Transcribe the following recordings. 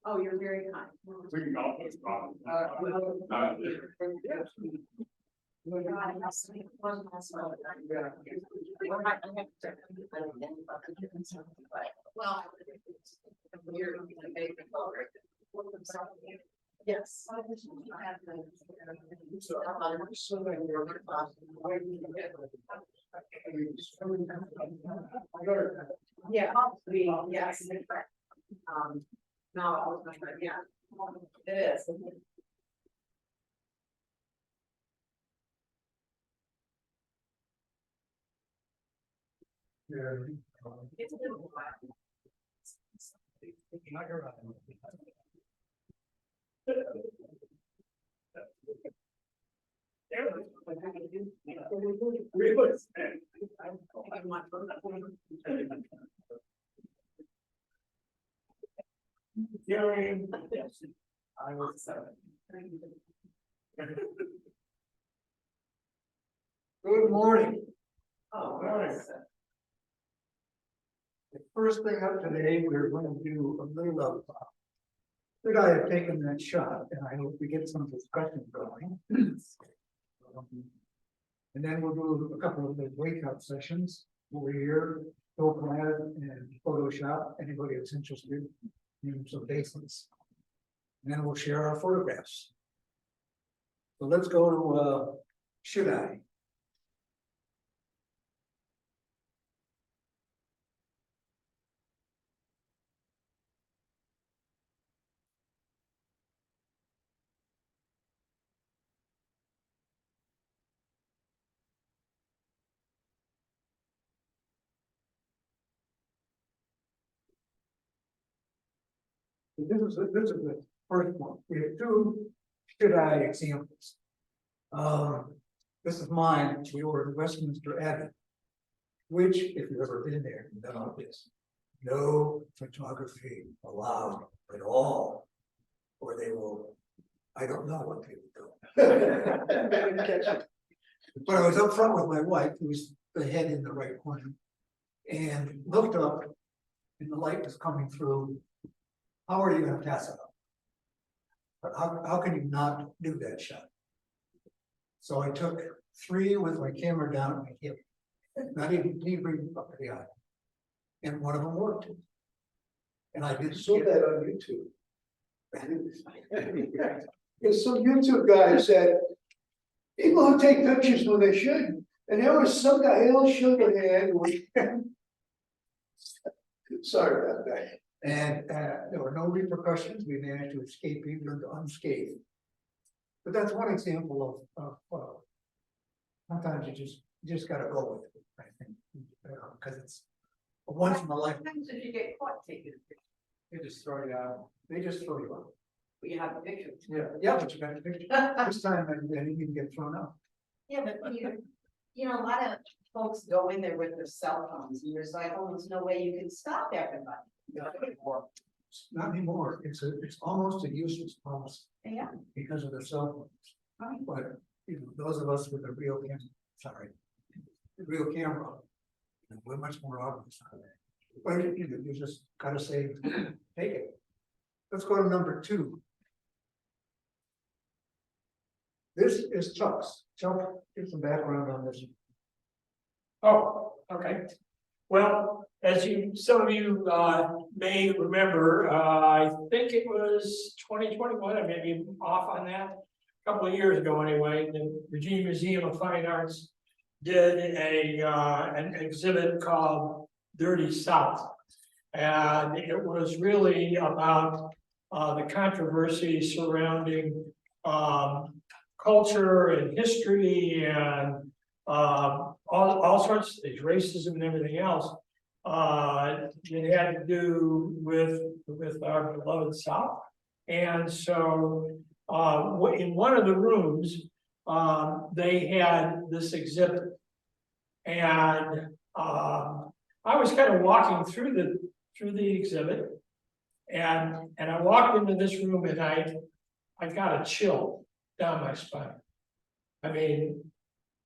Oh, you're very kind. We can all this problem. Yes. Yeah, yes. No, yeah, it is. It's a little while. I was 7. Good morning. Oh, The first thing up today, we're going to do a little of. Should I have taken that shot? And I hope we get some discussion going. And then we'll do a couple of the breakout sessions over here, Photoplad and Photoshop, anybody that's interested in some basics. And then we'll share our photographs. So let's go to, should I? This is the first one. We have 2 should I examples. This is mine. We were in Westminster Abbey, which, if you've ever been there, you know this. No photography allowed at all, or they will. I don't know what they would do. But I was up front with my wife, who was the head in the right corner, and looked up, and the light was coming through. How are you going to pass it up? But how can you not do that shot? So I took 3 with my camera down at my hip, not even bring up to the eye, and one of them worked. And I did Saw that on YouTube. There's some YouTube guy said, people who take pictures when they shouldn't, and there was some guy else shook a hand. Sorry about that. And there were no repercussions. We managed to escape even unscathed. But that's one example of sometimes you just gotta go with it, I think, because it's a once in a lifetime. What happens if you get caught taking a picture? They just throw you out. They just throw you out. But you have a picture. Yeah, but you got a picture. This time I didn't even get thrown out. Yeah, but you know, a lot of folks go in there with their cell phones and there's like almost no way you can stop everybody. Not anymore. It's almost a useless policy Yeah. because of the cell Right. phones. But you know, those of us with a real camera, real camera, you know, we're much more obvious on that. But you know, you just gotta say, take it. Let's go to number 2. This is Chuck's. Chuck, give some background on this. Oh, okay. Well, as some of you may remember, I think it was 2021, I may be off on that. A couple of years ago anyway, the Virginia Museum of Fine Arts did an exhibit called Dirty South. And it was really about the controversy surrounding culture and history and all sorts of things, racism and everything else. It had to do with our beloved South. And so in one of the rooms, they had this exhibit. And I was kind of walking through the exhibit, and I walked into this room and I got a chill down my spine. I mean,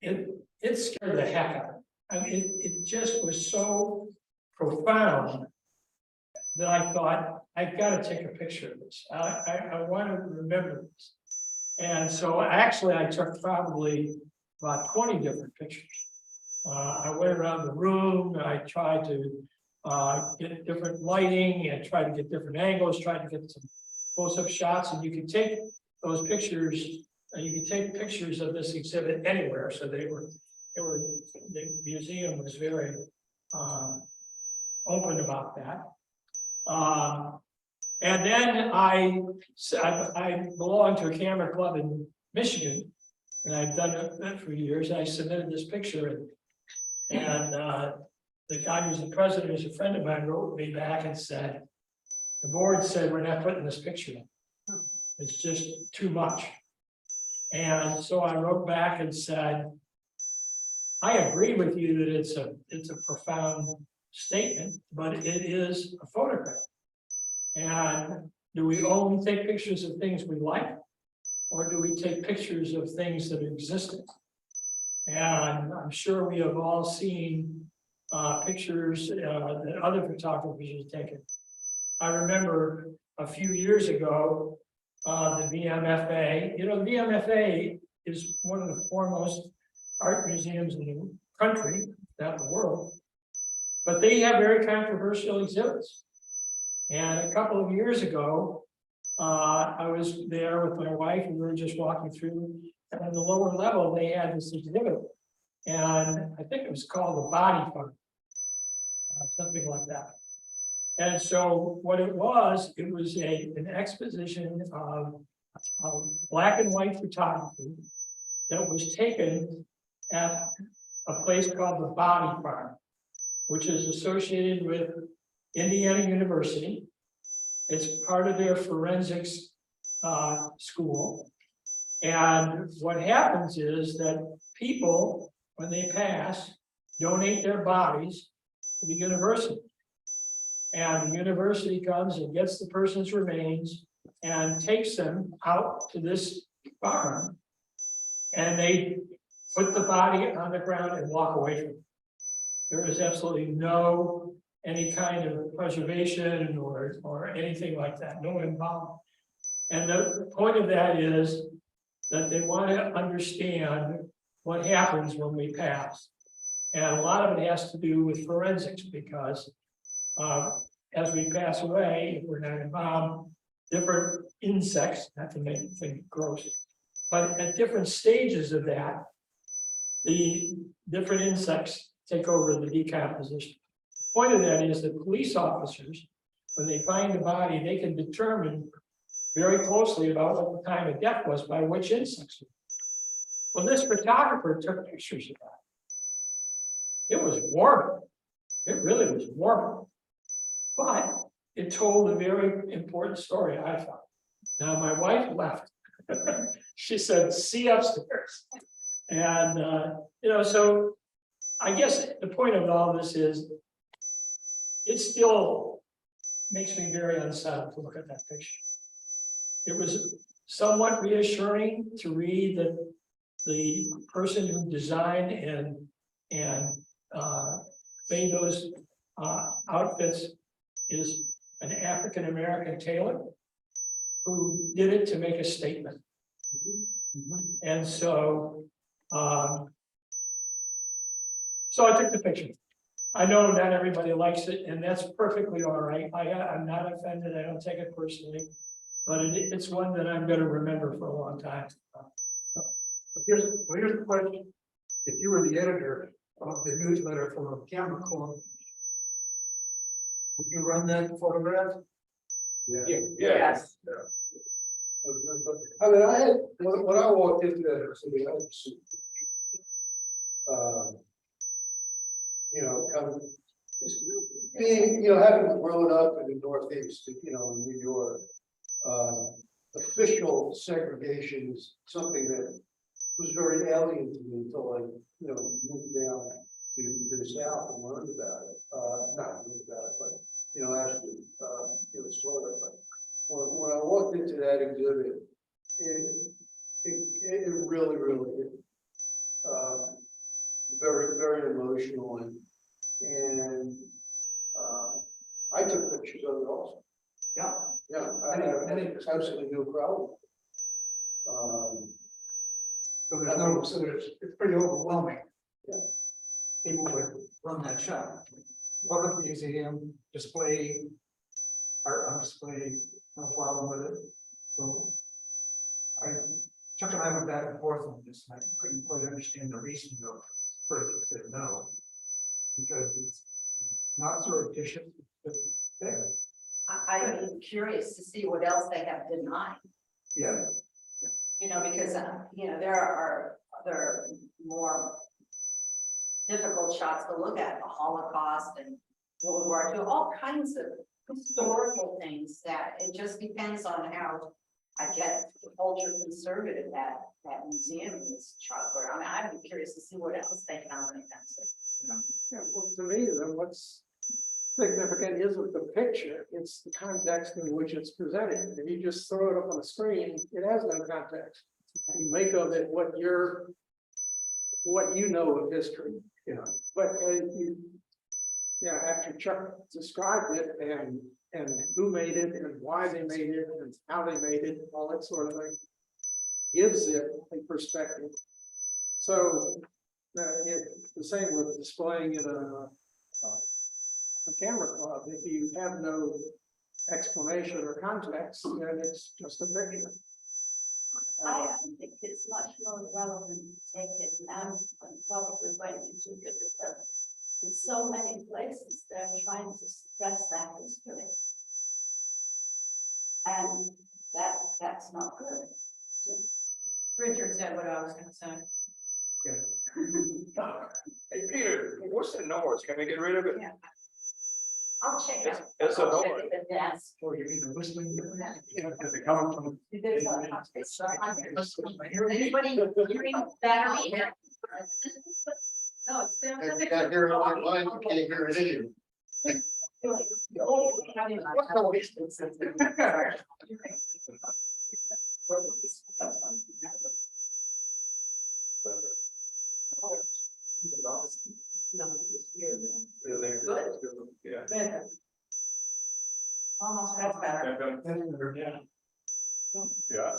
it it scared the heck out of me. I mean, it just was so profound that I thought, I've got to take a picture of this. I want to remember this. And so actually I took probably about 20 different pictures. I went around the room, I tried to get different lighting and tried to get different angles, tried to get some close-up shots, and you can take those pictures, you can take pictures of this exhibit anywhere. So the museum was very open about that. And then I belong to a camera club in Michigan, and I've done that for years. I submitted this picture, and the guy who's the president, who's a friend of mine, wrote me back and said, the board said, we're not putting this picture in. It's just too much. And so I wrote back and said, I agree with you that it's a profound statement, but it is a photograph. And do we only take pictures of things we like, or do we take pictures of things that existed? And I'm sure we have all seen pictures that other photographers have taken. I remember a few years ago, the VMFA, the VMFA is one of the foremost art museums in the country, not the world, but they have very controversial exhibits. And a couple of years ago, I was there with my wife, and we were just walking through, and on the lower level, they had this exhibit. And I think it was called the Body Farm, something like that. And so what it was an exposition of black and white photography that was taken at a place called the Body Farm, which is associated with Indiana University. It's part of their forensics school. And what happens is that people, when they pass, donate their bodies to the university. And the university comes and gets the person's remains and takes them out to this farm. And they put the body on the ground and walk away from it. There is absolutely no any kind of preservation or anything like that, no involvement. And the point of that is that they want to understand what happens when we pass. And a lot of it has to do with forensics, because as we pass away, if we're not involved, different insects, not to make things gross, but at different stages of that, the different insects take over the decomposition. The point of that is that police officers, when they find the body, they can determine very closely about what the time of death was by which insects. Well, this photographer took pictures of that. It was warm. It really was warm. But it told a very important story, I thought. Now, my wife left. She said, see upstairs. And, so I guess the point of all this is, it still makes me very unsettled to look at that picture. It was somewhat reassuring to read that the person who designed and made those outfits is an African-American tailor who did it to make a statement. And so, so I took the picture. I know not everybody likes it, and that's perfectly all right. I'm not offended. I don't take it personally, but it's one that I'm going to remember for a long time. Here's the question. If you were the editor of the newsletter from a camera club, would you run that photograph? Yes. I mean, I had, when I walked into that, kind of being, having grown up in the Northeast, in New York, official segregation is something that was very alien to me until I, moved down to the South and learned about it. Not learned about it, but, actually, it was sort of, but when I walked into that exhibit, it really, very, very emotional and I took pictures of it also. Yeah. Yeah, I have absolutely no problem. It's pretty overwhelming. Yeah. People would run that shot. Public museum, display, art on display, no problem with it. So Chuck and I went back and forth on this, and I couldn't quite understand the reasoning of the person who said no. Because it's not surreptitious, but there. I'd be curious to see what else they have denied, Yeah. you know, because, you know, there are other more difficult shots to look at, the Holocaust and World War II, all kinds of historical things that it just depends on how, I guess, ultra conservative that museum is shot for. I mean, I'd be curious to see what else they found offensive. Yeah, well, to me, then what's significant is with the picture, it's the context in which it's presented. If you just throw it up on the screen, it has no context. You make of it what you know of history, you know. But after Chuck described it and who made it and why they made it and how they made it, all that sort of thing, gives it a perspective. So the same with displaying it on a camera club. If you have no explanation or context, then it's just a picture. I think it's much more relevant to take it now and probably when you do it because in so many places they're trying to suppress that history. And that's not good. Richard said what I was gonna say. Hey Peter, what's the noise? Can we get rid of it? Yeah. I'll check it. It's a noise. Yes. Oh, you mean the whistling? Is it coming from? There's anybody hearing that? No, it's been. I can't hear it online, you can't hear it either. Yeah. Almost, that's better. Yeah,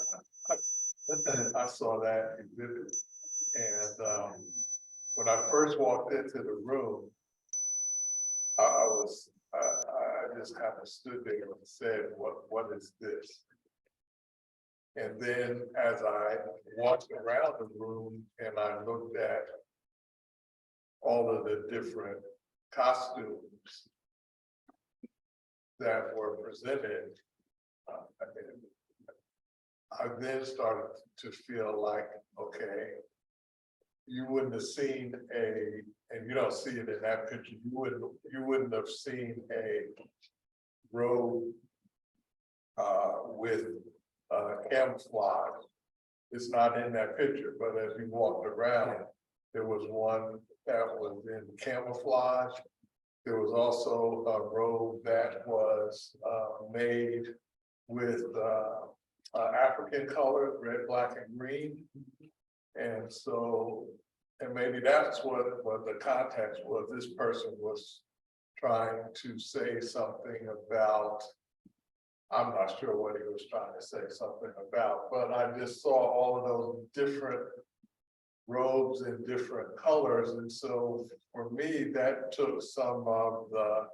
I saw that exhibit, and when I first walked into the room, I just kind of stood there and said, what is this? And then as I walked around the room and I looked at all of the different costumes that were presented, I then started to feel like, okay, you wouldn't have seen and you don't see it in that picture, you wouldn't have seen a robe with camouflage. It's not in that picture, but as you walked around, there was one that was in camouflage. There was also a robe that was made with African colors, red, black, and green. And so, and maybe that's what the context was. This person was trying to say something about, I'm not sure what he was trying to say something about, but I just saw all of those different robes in different colors. And so for me, that took some of the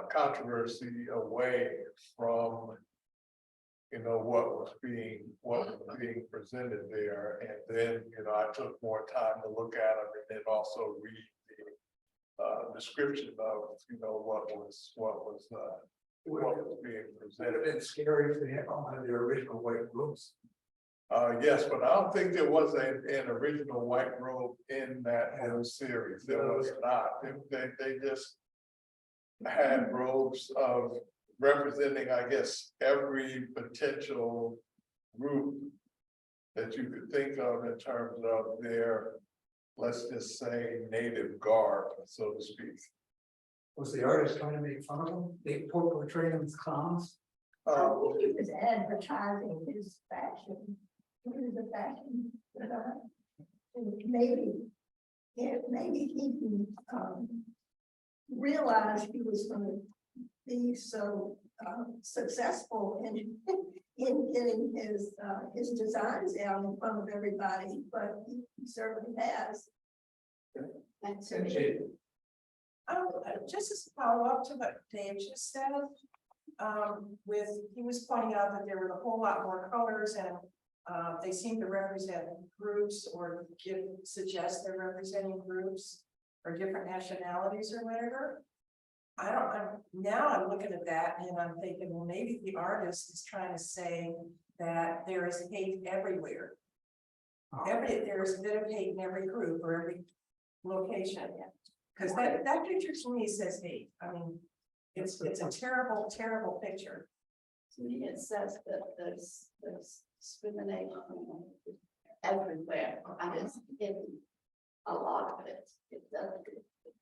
controversy away from, you know, what was being presented there. And then, you know, I took more time to look at them and then also read the description of, you know, what was being Would have presented. been scary if they had all had their original white robes. Yes, but I don't think there was an original white robe in that whole series. There was not. They just had robes of representing, I guess, every potential group that you could think of in terms of their, let's just say, native garb, so to speak. Was the artist trying to make fun of them? They portrayed them as clowns? I think he was advertising his fashion. It was a fashion. Maybe And maybe he didn't, realize he was gonna be so, successful in, in getting his designs out in front of everybody, but he certainly has. And so, Just as a follow-up to what Dave just said, he was pointing out that there were a whole lot more colors and they seem to represent groups or suggest they're representing groups or different nationalities or whatever. Now I'm looking at that and I'm thinking, well, maybe the artist is trying to say that there is hate everywhere. There's a bit of hate in every group or every location. Because that picture to me says hate. I mean, it's a terrible, terrible picture. To me, it says that there's discrimination everywhere, and it's hidden. A lot of it. It doesn't.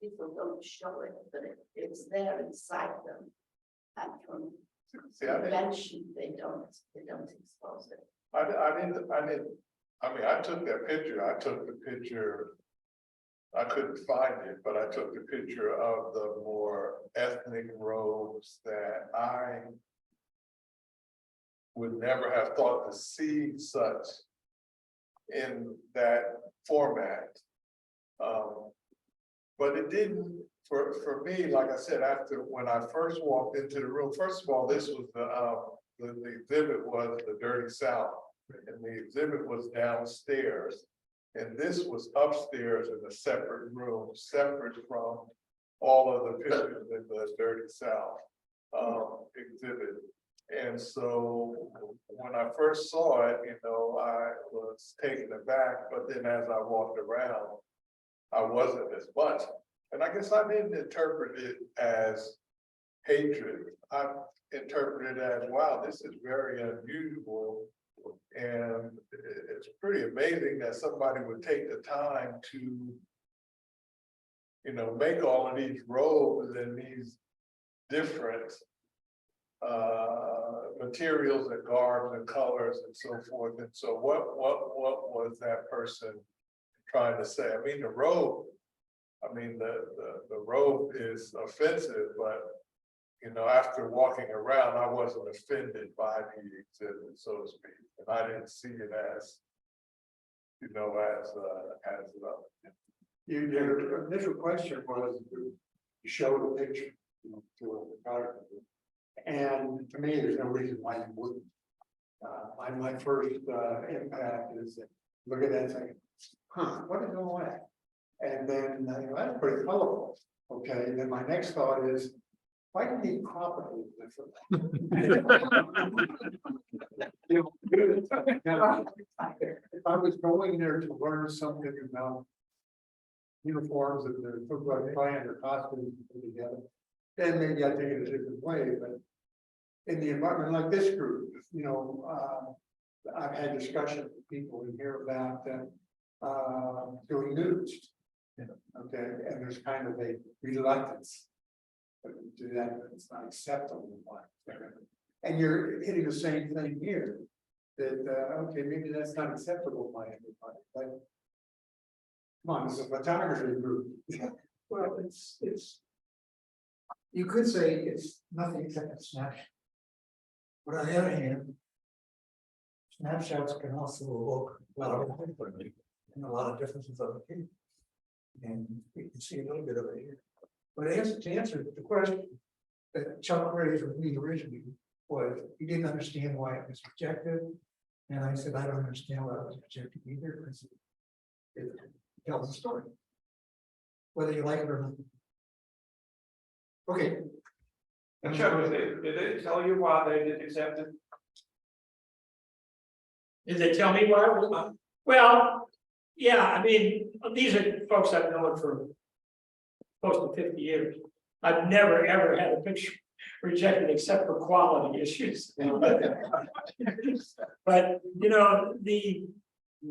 People don't show it, but it's there inside them. And from prevention, they don't expose it. I mean, I took that picture, I couldn't find it, but I took the picture of the more ethnic robes that I would never have thought to see such in that format. But it didn't, for me, like I said, when I first walked into the room, first of all, this was the exhibit was the Dirty South, and the exhibit was downstairs. And this was upstairs in a separate room, separate from all of the pictures in the Dirty South exhibit. And so when I first saw it, I was taken aback, but then as I walked around, I wasn't as much. And I guess I didn't interpret it as hatred. I interpreted it as, wow, this is very unusual. And it's pretty amazing that somebody would take the time to, make all of these robes and these different materials and garbs and colors and so forth. And so what was that person trying to say? I mean, the robe is offensive, but after walking around, I wasn't offended by the exhibit, so to speak. And I didn't see it as, Your initial question was to show the picture, to a photographer. And to me, there's no reason why you wouldn't. My first impact is that look at that and say, what is all that? And then that's pretty colorful. Okay, and then my next thought is, why do you need crop it If I was going there to learn something about uniforms and the football plan or costumes put together, then maybe I take it a different way. But in the environment like this group, I've had discussions with people in here about doing news. Okay, and there's kind of a reluctance to do that, but it's not acceptable. And you're hitting the same thing here. That okay, maybe that's not acceptable by everybody, but come on, it's a photography group. Well, it's, you could say it's nothing except a snapshot. But on the other hand, snapshots can also evoke a lot of different and a lot of differences of opinion. And you can see a little bit of it here. But to answer the question that Chuck raised with me originally was he didn't understand why it was rejected. And I said, I don't understand why it was rejected either, because it tells a story, whether you like it or not. Okay. And Chuck, did they tell you why they didn't accept it? Did they tell me why? Well, yeah, I mean, these are folks I've known for close to 50 years. I've never, ever had a picture rejected except for quality issues. But,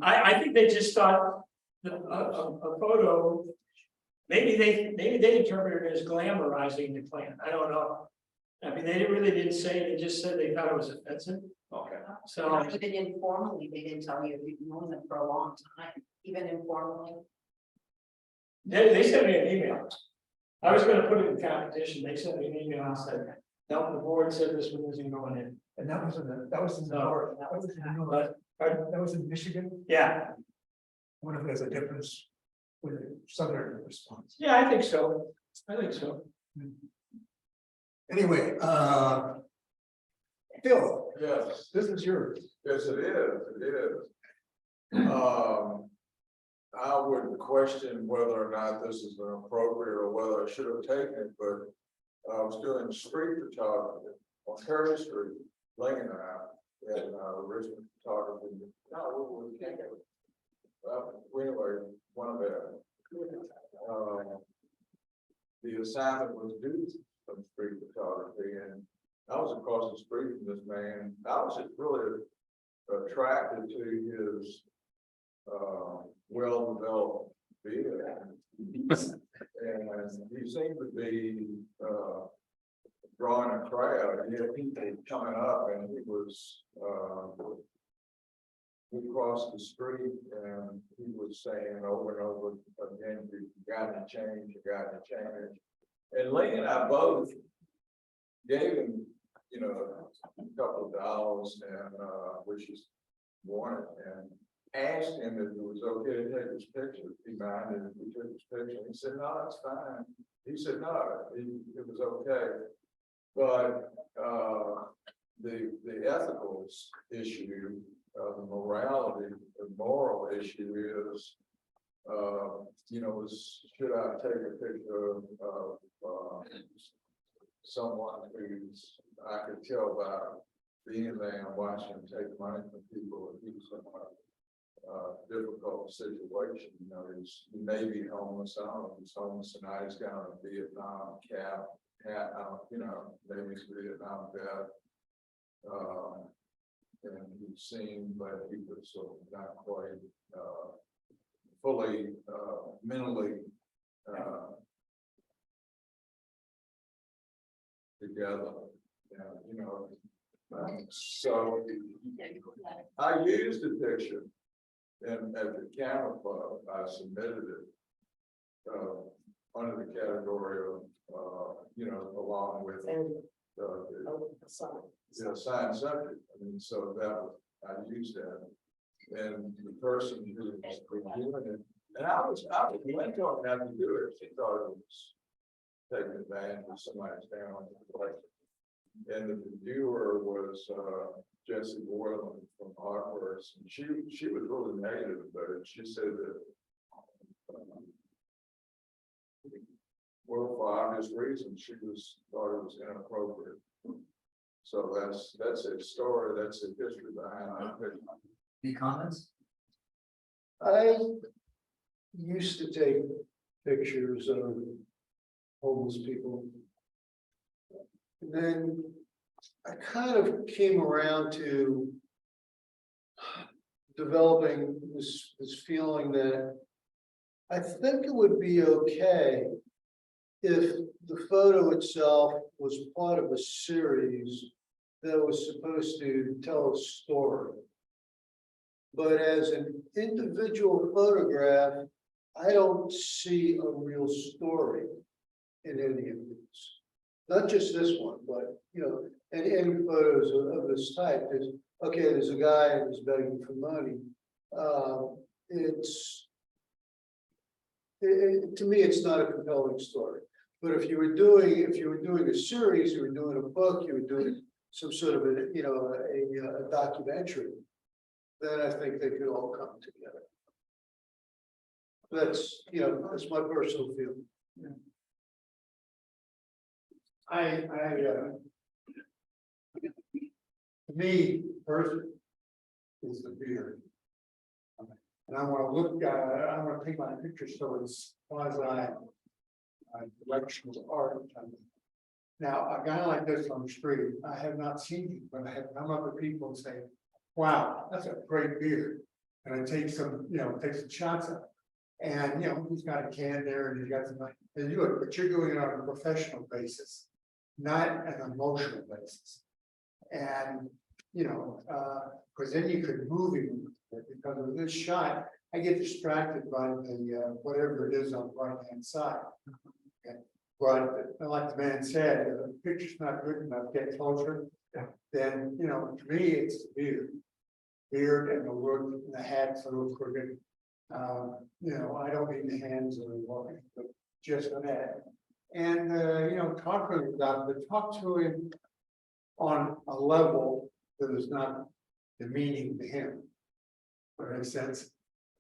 I think they just thought a photo, maybe they interpreted it as glamorizing the plan. I don't know. I mean, they really didn't say it, they just said they thought it was offensive. Okay. So even informally, they didn't tell you if you've known them for a long time, even informally. They sent me an email. I was gonna put it in competition, they sent me an email and said, no, the board said this one isn't going in. And that was in the north, that was in the north, that was in Michigan. Yeah, I wonder if there's a difference with the southern response. yeah, I think so, I think so. Anyway, Phil, Yes, this is yours. yes, it is. I would question whether or not this is inappropriate or whether I should have taken it, but I was doing street photography on Curry Street, Lane and I, and Richmond photography. No, we can't get it. Anyway, one of them. The assignment was do some street photography, and I was across the street from this man. I was just really attracted to his well-developed beard. And he seemed to be drawing a crowd. He had people coming up, and he was we crossed the street, and he was saying over and over again, "You got to change, you got to change." And Lee and I both gave him, you know, a couple of dollars, and which is wanted, and asked him if it was okay to take his picture. He minded if we took his picture. He said, "No, it's fine." He said, "No, it was okay." But the ethical issue, the morality, the moral issue is, you know, should I take a picture of someone who's I could tell by being there and watching him take money from people, if he's in a difficult situation. You know, he may be homeless. I don't know if he's homeless tonight. He's got a Vietnam hat, you know, maybe he's a Vietnam vet. And he seemed like he was sort of not quite fully mentally together. You know, so I used the picture and at the camera club, I submitted it under the category of you know, along with science subject. I mean, so that was, I used that, and the person who was reviewing it, and I went to him not to do it. She thought it was taking advantage of somebody's family. And the reviewer was Jessie Boylan from Artworks, and she was really negative about it. She said that well, for obvious reasons, she thought it was inappropriate. So that's a story, that's a history behind that picture. Any comments? I used to take pictures of homeless people. And then I kind of came around to developing this feeling that I think it would be okay if the photo itself was part of a series that was supposed to tell a story. But as an individual photograph, I don't see a real story in any of these. Not just this one, but you know, and any photos of this type is okay. There's a guy who's begging for money. To me, it's not a compelling story. But if you were doing a series, you were doing a book, you were doing some sort of a documentary, then I think they could all come together. That's that's my personal feeling. Yeah. To me, person is the beard. And I want to look, I want to take my picture so it's quasi directional art. Now, a guy like this on the street, I have not seen him, but I have come up with people and say, wow, that's a great beard. And I take some, take some shots of it. And, he's got a can there and he's got some, and but you're doing it on a professional basis, not an emotional basis. And, because then you could move him because of this shot, I get distracted by the, whatever it is on the right-hand side. Okay. But like the man said, if the picture's not good enough, get closer. Then, you know, to me, it's the beard. Beard and the work, and the hat's a little crooked. You know, I don't mean the hands or the walking, but just that. And, you know, talk to him about it, but talk to him on a level that is not demeaning to him. For instance,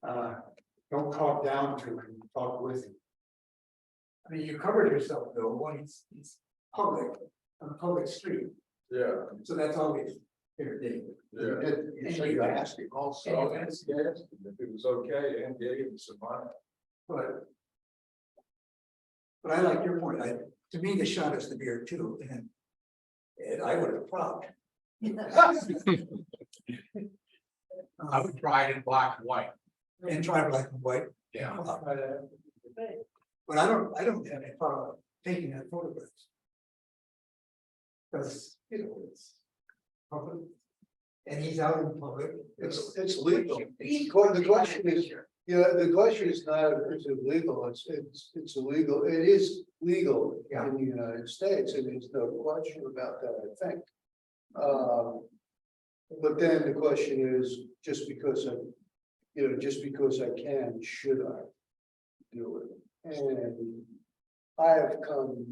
don't talk down to him, talk with him. I mean, you covered yourself though, when it's public, on a public street, Yeah, so that's always fair game. yeah. You say you asked him also. So, yes, if it was okay, and gave him some money. But I like your point, to me, the shot is the beard too, and I would have proud. I would try it in black and white. And try black and white. Yeah. But I don't have any problem taking that photograph. Because, you know, it's public. And he's out in public. It's legal. The question is, yeah, the question is not if it's illegal, it's illegal, it is legal in the United States, and there's no question about that, I think. But then the question is, just because I can, should I do it? And I have come,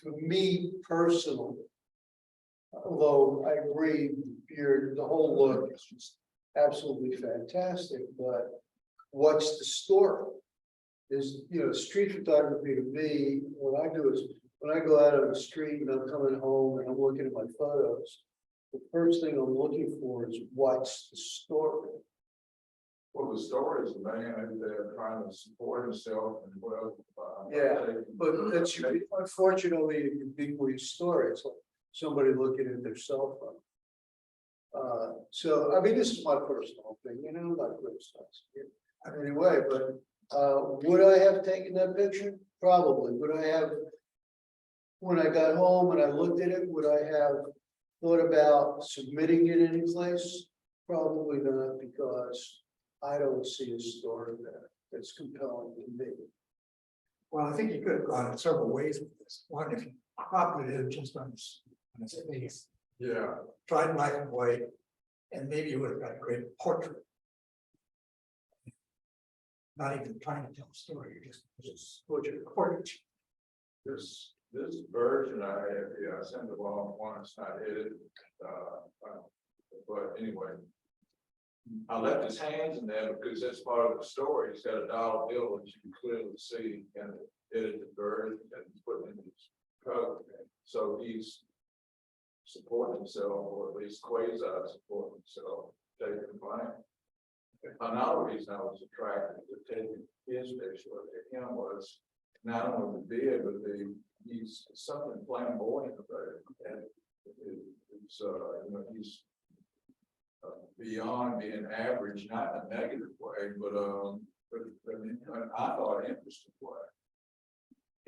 for me personally, although I agree, the whole look is just absolutely fantastic, but what's the story? Is, you know, street photography to me, what I do is, when I go out on the street and I'm coming home and I'm looking at my photos, the first thing I'm looking for is what's the story? Well, the story is the man who's there trying to support himself and well. But that's unfortunately a ubiquitous story. It's like somebody looking at their cell phone. So I mean, this is my personal opinion, I'm not criticizing it anyway, but would I have taken that picture? Probably. Would I have, when I got home and I looked at it, would I have thought about submitting it any place? Probably not, because I don't see a story there that's compelling to me. Well, I think you could have gone in several ways with this. One, if you cropped it in just on his face, Yeah, tried black and white, and maybe you would have got a great portrait. Not even trying to tell a story, you're just portrait. this version I have, yeah, I sent the wrong one, it's not edited. But anyway. I left his hands in there because that's part of the story. He's got a dollar bill, and you can clearly see kind of edited version and put in his coat. So he's supporting himself, or at least quasi supporting himself, taking the blame. Another reason I was attracted to taking his picture of him was not only the beard, but he's something flamboyant about it. And it's you know, he's beyond being average, not in a negative way, but I thought interesting way.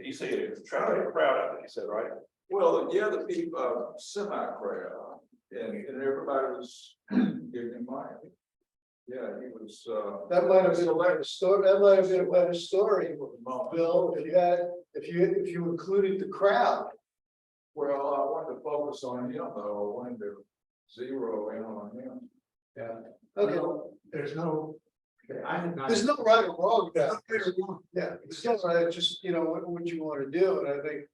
You say it, try to get a crowd out, you said, right? Well, yeah, the people, semi-crowd, and everybody was giving him money. Yeah, he was, That might have been a better story, that might have been a better story, Bill, if you included the crowd. well, I wanted to focus on him, though, I wanted to zero in on him. Yeah. Okay. There's no. There's no right or wrong about it. Yeah, it's just, just, you know, what you want to do, and I think,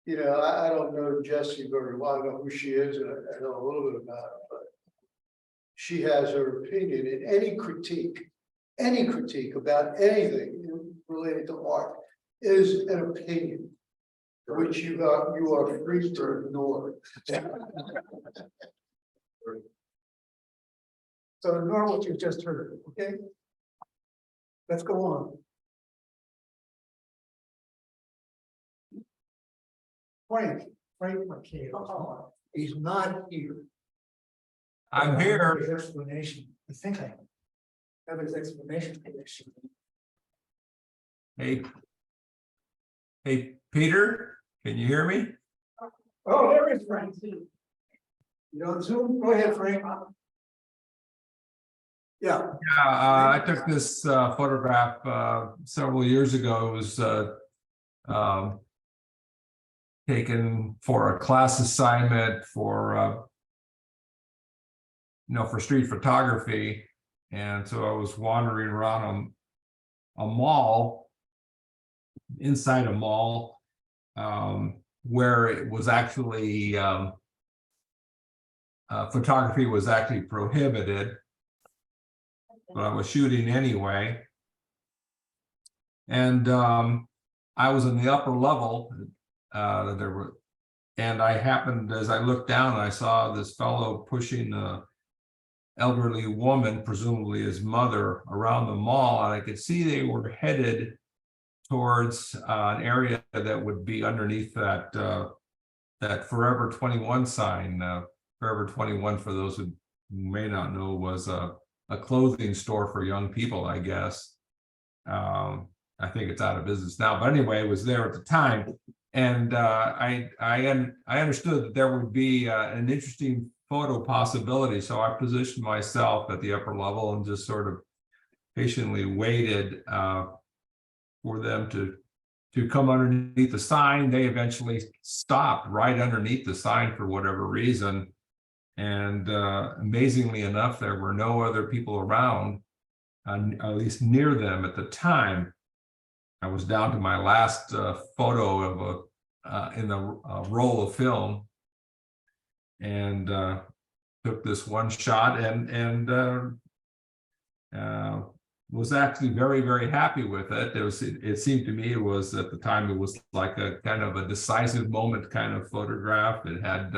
you know, I don't know Jessie very well, I know who she is, and I know a little bit about her, but she has her opinion, and any critique about anything related to art is an opinion, which you are free to ignore. So ignore what you just heard, okay? Let's go on. Frank McHale, he's not here. I'm here. His explanation, I think I have his explanation. Hey, Peter, can you hear me? Oh, there is Frank. You on Zoom? Go ahead, Frank. Yeah, I took this photograph several years ago. It was um, taken for a class assignment for for street photography, and so I was wandering around a mall, inside a mall, where it was actually photography was actually prohibited, but I was shooting anyway. And I was in the upper level. And I happened, as I looked down, I saw this fellow pushing a elderly woman, presumably his mother, around the mall, and I could see they were headed towards an area that would be underneath that that Forever 21 sign. Forever 21, for those who may not know, was a clothing store for young people, I guess. I think it's out of business now, but anyway, it was there at the time, and I understood that there would be an interesting photo possibility, so I positioned myself at the upper level and just sort of patiently waited for them to come underneath the sign. They eventually stopped right underneath the sign for whatever reason, and amazingly enough, there were no other people around, at least near them at the time. I was down to my last photo of in the roll of film, and took this one shot, and was actually very, very happy with it. It seemed to me, it was at the time, it was like a kind of a decisive moment kind of photograph. It had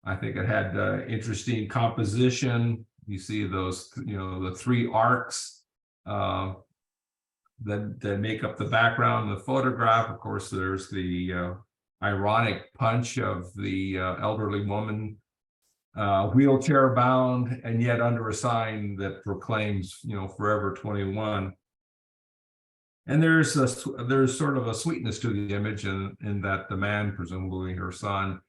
I think it had interesting composition. You see those, the three arcs that make up the background of the photograph. Of course, there's the ironic punch of the elderly woman, wheelchair bound, and yet under a sign that proclaims, Forever 21. And there's sort of a sweetness to the image, in that the man, presumably her son,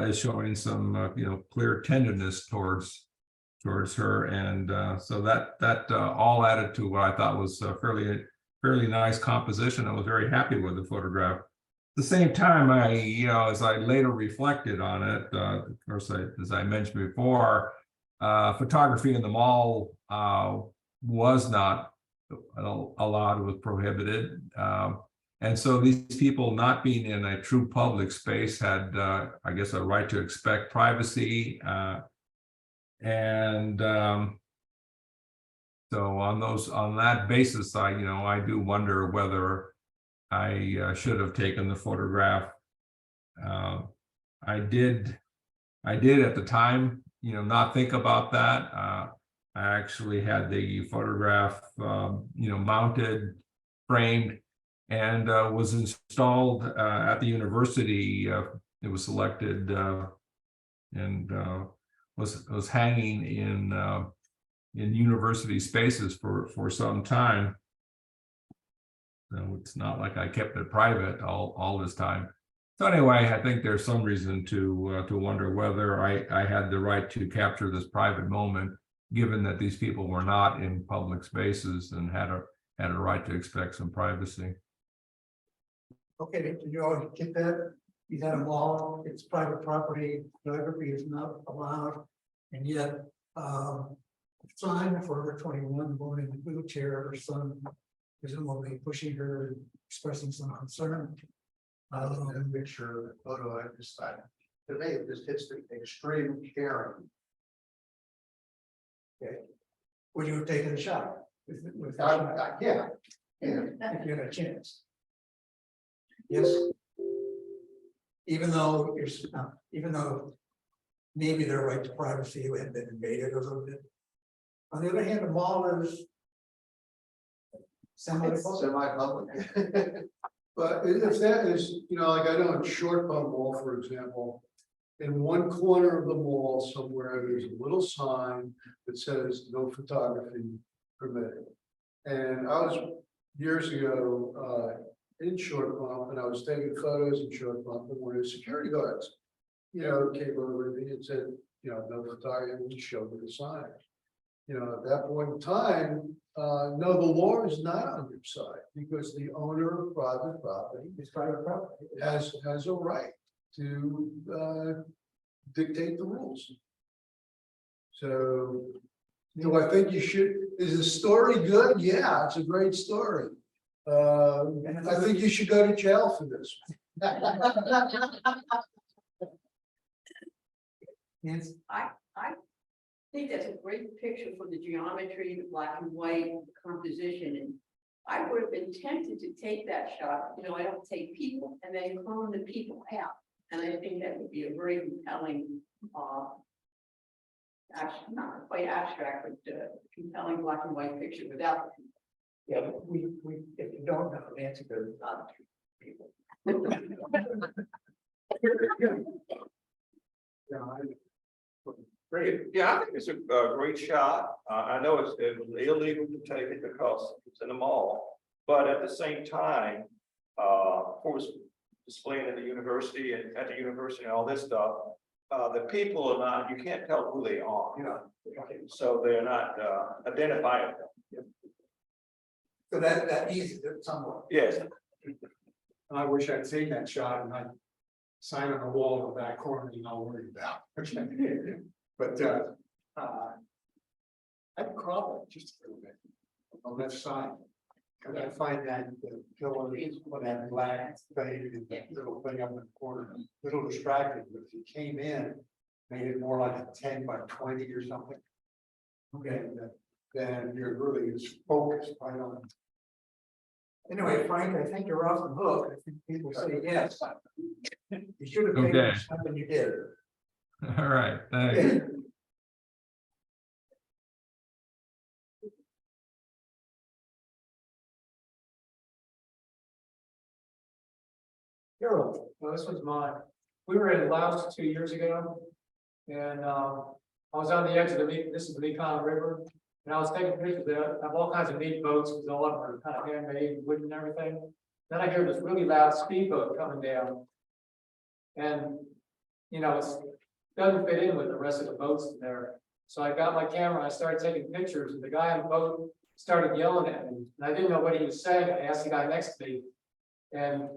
is showing some clear tenderness towards her, and so that all added to what I thought was a fairly nice composition. I was very happy with the photograph. At the same time, as I later reflected on it, of course, as I mentioned before, photography in the mall was not allowed, it was prohibited. And so these people, not being in a true public space, had, I guess, a right to expect privacy. And so on that basis, I do wonder whether I should have taken the photograph. I did at the time, not think about that. I actually had the photograph, mounted, framed, and was installed at the university. It was selected and was hanging in university spaces for some time. So it's not like I kept it private all this time. So anyway, I think there's some reason to wonder whether I had the right to capture this private moment, given that these people were not in public spaces and had a right to expect some privacy. okay, did you all get that? He's at a mall, it's private property, photography is not allowed, and yet, sign for 21, woman in a wheelchair, her son presumably pushing her, expressing some concern. A picture of the photo I decided. To me, it just hits the extreme caring. Okay, would you have taken a shot with Yeah. if you had a chance? Yes. Even though maybe their right to privacy had been invaded a little bit. On the other hand, the mall is Semi-public. But if that is, like I know in Short Bum Mall, for example, in one corner of the mall somewhere, there's a little sign that says no photography permitted. And I was years ago in Short Bump, and I was taking photos in Short Bump, and one of the security guards, came over to me and said, no photography, and he showed me the sign. you know, at that point in time, no, the law is not on your side because the owner of private property It's private property. has a right to dictate the rules. So, do I think you should, is the story good? Yeah, it's a great story. I think you should go to jail for this. Yes, I think that's a great picture for the geometry, the black and white composition, and I would have been tempted to take that shot, you know, I don't take people and then clone the people out. And I think that would be a very compelling, actually not quite abstract, but compelling black and white picture without the people. yeah, but we, if you don't know, Nancy goes, not people. Great. Yeah, I think it's a great shot. I know it was illegal to take it because it's in the mall, but at the same time, for displaying at the university and at the university and all this stuff, the people are not, you can't tell who they are. Yeah. So they're not identifiable. So that eases it somewhat. Yes. I wish I'd seen that shot and I'd sign on the wall in the back corner, you know, worried about. But I'd crawl it just a little bit on that side. Cause I find that the pillar with that black fade and that little thing up in the corner, a little distracting, but if you came in, made it more like a 10 by 20 or something. Okay, then you're really just focused right on. Anyway, Frank, I think you're off the hook. I think people say yes. You should have taken Okay. something you did. All right, thanks. Harold, well, this was mine. We were in Laos 2 years ago. And I was on the edge of this is the Mekong River. And I was taking pictures there. I have all kinds of neat boats, because all of them are kind of handmade, wood and everything. Then I hear this really loud speedboat coming down. And, you know, it doesn't fit in with the rest of the boats there. So I got my camera, and I started taking pictures, and the guy on the boat started yelling at me. And I didn't know what he was saying. I asked the guy next to me. And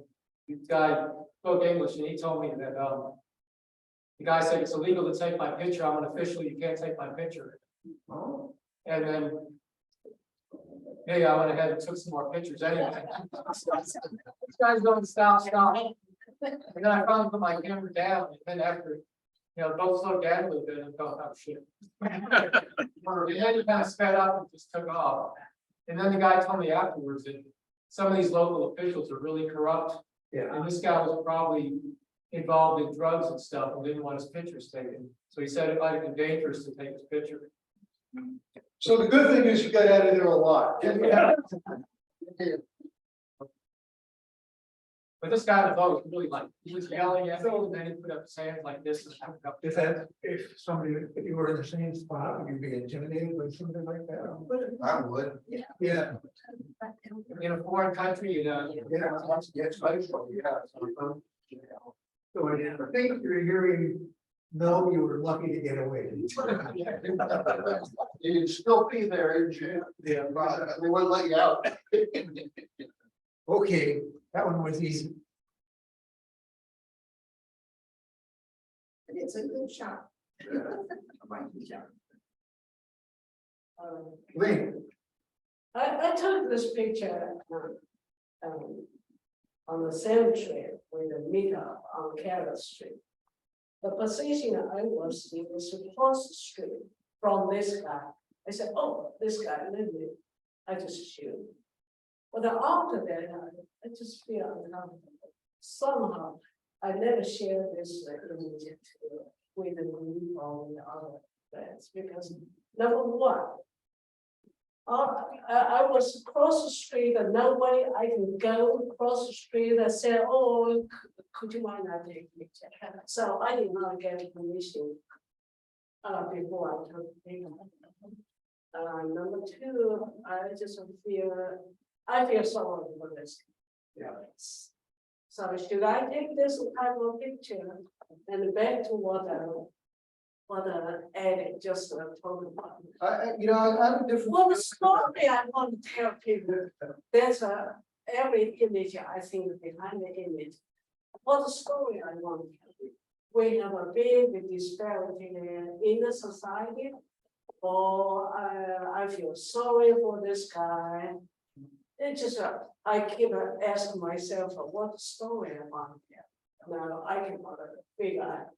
the guy spoke English, and he told me that the guy said it's illegal to take my picture. I'm an official. You can't take my picture. Oh. And then, yeah, I went ahead and took some more pictures anyway. This guy's going stop. And then I finally put my camera down, and then after, you know, both slowed down a little bit and felt, oh shit. And then he kind of sped up and just took off. And then the guy told me afterwards that some of these local officials are really corrupt. Yeah. And this guy was probably involved in drugs and stuff and didn't want his pictures taken. So he said it might have been dangerous to take his picture. So the good thing is you got out of there alive. But this guy on the boat was really like, he was yelling at me, and then he put up his hands like this. Is that, if you were in the same spot, would you be intimidated by something like that? I would. Yeah. In a foreign country, you know. Yes, basically, yeah. So I think you're hearing, no, you were lucky to get away. You'd still be there in jail. Yeah. They wouldn't let you out. Okay, that one was easy. It's a good shot. Lee, I took this picture on the cemetery with the meet up on Carrot Street. The position I was in was across the street from this guy. I said, oh, this guy, let me, I just shoot. But after that, I just feel uncomfortable. Somehow, I never share this image with the group or with other friends because number one, I was across the street and nobody I can go across the street and say, oh, could you mind not taking a picture? So I did not get permission before I took the picture. Number two, I just feel, I feel sorry for this. Yeah. So should I take this type of picture and back to what what Ed just told about. I have a different. Well, the story I want to tell people, there's every image, I think, behind the image. What the story I want to tell you, we have a big disparity in the society. Or I feel sorry for this guy. It's just, I keep asking myself, what story am I here? Now, I can figure out.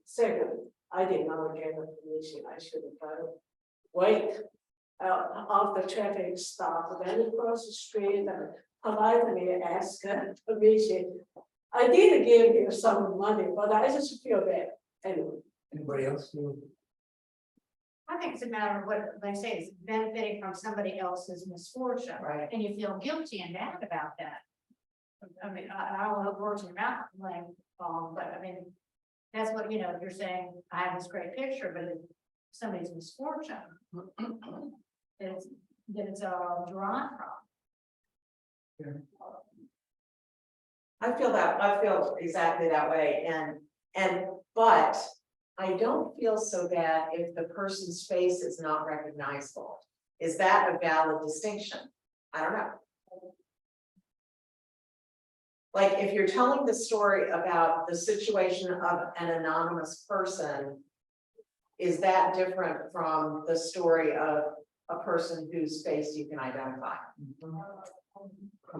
Second, I did not get the permission, I should have wait. After traffic stopped, then across the street, politely ask permission. I did give you some money, but I just feel bad, anyway. Anybody else? I think it's a matter of what they say is benefiting from somebody else's misfortune. Right. And you feel guilty and bad about that. I mean, I don't know words in your mouth, like, but I mean, that's what, you're saying, I have this great picture, but it's somebody's misfortune. It's drawn from. I feel exactly that way, but I don't feel so bad if the person's face is not recognizable. Is that a valid distinction? I don't know. Like, if you're telling the story about the situation of an anonymous person, is that different from the story of a person whose face you can identify?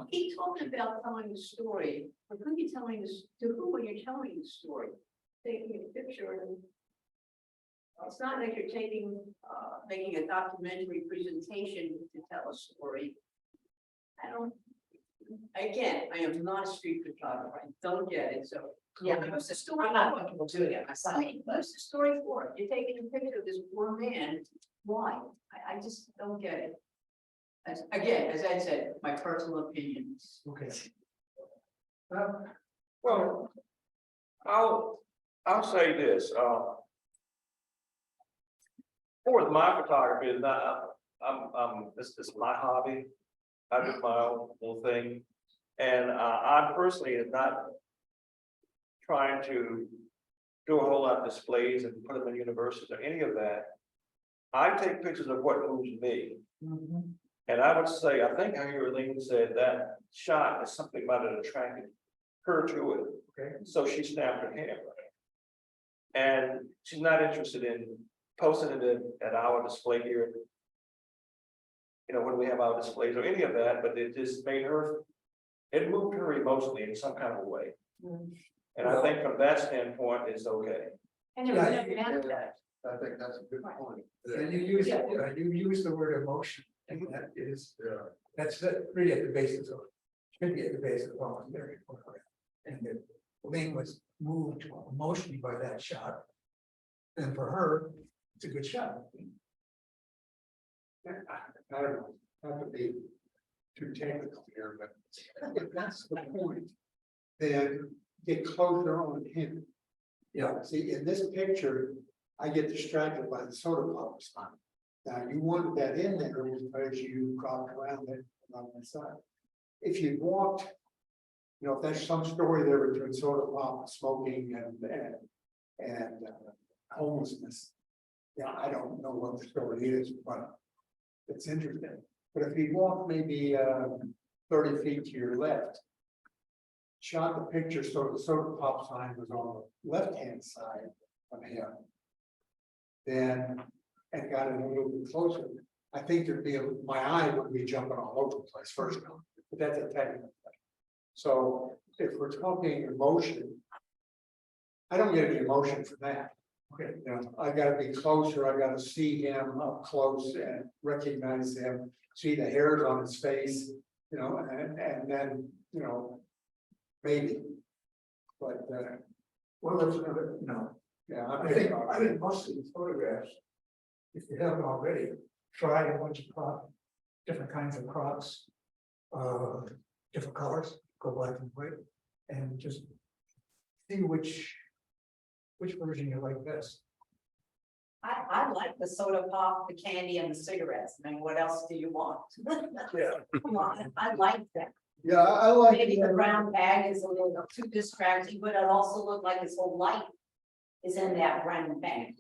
He talked about telling the story, but who you telling this, to whom are you telling the story? Taking a picture and it's not like you're making a documentary presentation to tell a story. Again, I am not a street photographer, I don't get it, so. Yeah, What's the story? I'm not comfortable doing it myself. What's the story for? You're taking a picture of this poor man, why? I just don't get it. Again, as I said, my personal opinions. Okay. Well, I'll say this, for my photography, is not, this is my hobby. I do my own little thing, and I personally am not trying to do a whole lot of displays and put them in universities or any of that. I take pictures of what moves me. And I would say, I think I hear Arlene said that shot is something about it attracted her to it. Okay. So she snapped her camera. And she's not interested in posting it at our display here. When we have our displays or any of that, but it just made her, it moved her emotionally in some kind of way. And I think from that standpoint, it's okay. And there was no benefit. I think that's a good point. And you use the word emotion, and that is, that's really at the basis of, should be at the basis of almost every photograph. And if Lynn was moved emotionally by that shot, then for her, it's a good shot. I don't know, not to be too technical here, but if that's the point, then get closer on him. Yeah. See, in this picture, I get distracted by the soda pop sign. Now, you wanted that in there because you cropped around it on the side. If you walked, if there's some story there between soda pop, smoking and homelessness. Yeah, I don't know what the story is, but it's interesting. But if you walk maybe 30 feet to your left, shot the picture so the soda pop sign was on the left-hand side of him, then and got it a little bit closer, I think my eye would be jumping all over the place first, but that's a technical thing. So if we're talking emotion, I don't get any emotion from that. Okay, I gotta be closer, I gotta see him up close and recognize him, see the hairs on his face, and then, maybe. But Well, there's another, yeah, I think most of these photographs, if you haven't already, try a bunch of different kinds of crops, different colors, go black and white, and just see which version you like best. I like the soda pop, the candy, and the cigarettes. I mean, what else do you want? Yeah. Come on, I like that. Yeah, I like. Maybe the brown bag is a little too distracting, but it also looked like his whole life is in that Brennan Bank.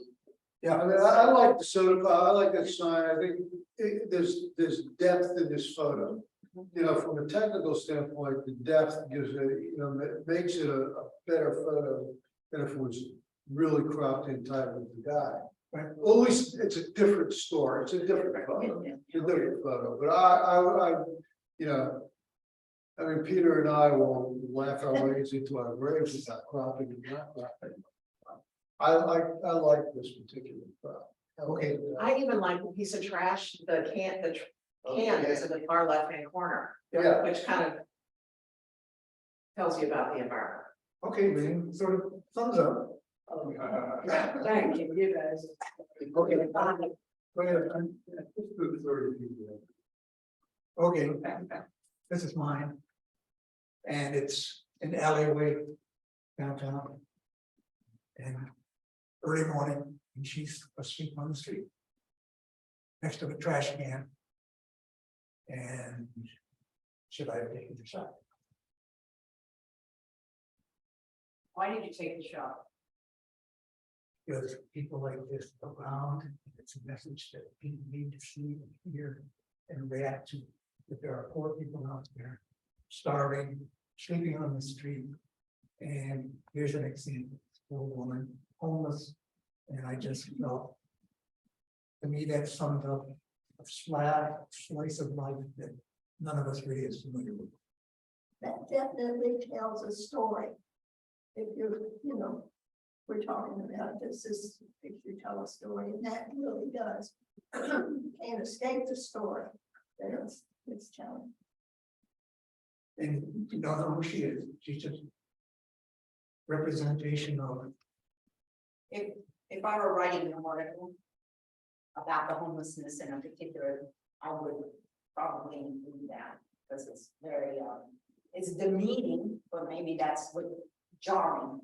Yeah, I mean, I like the soda, I like that sign, I think there's depth in this photo. You know, from a technical standpoint, the depth gives it, you know, makes it a better photo than if it was really cropped in tight with the guy. Right, well, at least it's a different story, it's a different photo, it's a different photo, but I, you know. I mean, Peter and I will laugh our ways into our graves about cropping and not cropping. I like this particular crop. Okay. I even like the piece of trash, the can that's in the far left-hand corner, Yeah, which kind of tells you about the environment. Okay, then, sort of thumbs up. Thank you, you guys. Okay. Go ahead. Okay, this is mine. And it's an alleyway downtown. And early morning, and she's asleep on the street. Next to a trash can. And should I have taken the shot? Why did you take the shot? Because people like this around, it's a message that people need to see and hear and react to. That there are poor people out there starving, sleeping on the street. And here's an example, poor woman, homeless, and I just felt. To me, that summed up a slice of life that none of us really is familiar with. That definitely tells a story. If you're, you know, we're talking about this picture tell a story, and that really does. Can't escape the story. It's challenging. And you don't know who she is, she's just representation of. If I were writing an article about the homelessness in a particular, I would probably include that, because it's very, it's demeaning, but maybe that's what jarring.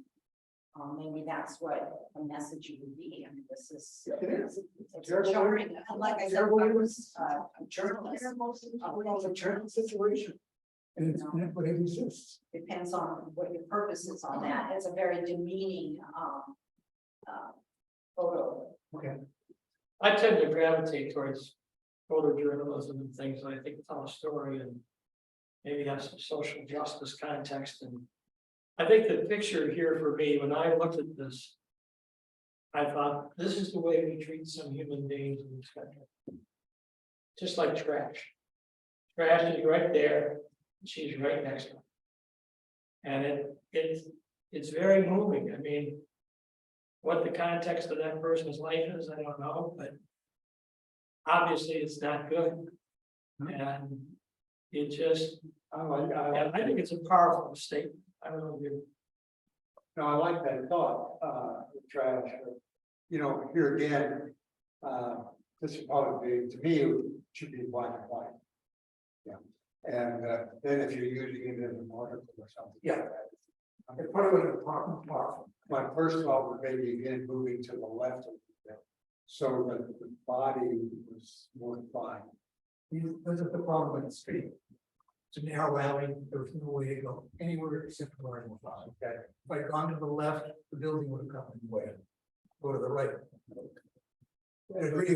Maybe that's what the message would be. I mean, this is. It's jarring. Like I said, I was a journalist. A journalist situation. And it's not what it exists. Depends on what your purpose is on that. It's a very demeaning, photo. Okay. I tend to gravitate towards photojournalism and things that I think tell a story and maybe have some social justice context. And I think the picture here for me, when I looked at this, I thought, this is the way we treat some human beings in this country. Just like trash. Trash is right there, she's right next to her. And it's very moving. I mean, what the context of that person's life is, I don't know, but obviously it's not good. And it just, I think it's a powerful statement. I don't know if you. No, I like that thought, trash, you know, here again, this would probably be, to me, it should be black and white. Yeah, and then if you're using it in an article or something. Yeah. It's part of an apartment park. My first thought was maybe again moving to the left of it, so that the body was more defined. This is the problem with the street. It's a narrow alley, there's no way to go anywhere except for the side. Okay. If I'd gone to the left, the building would have come in the way. Go to the right. It really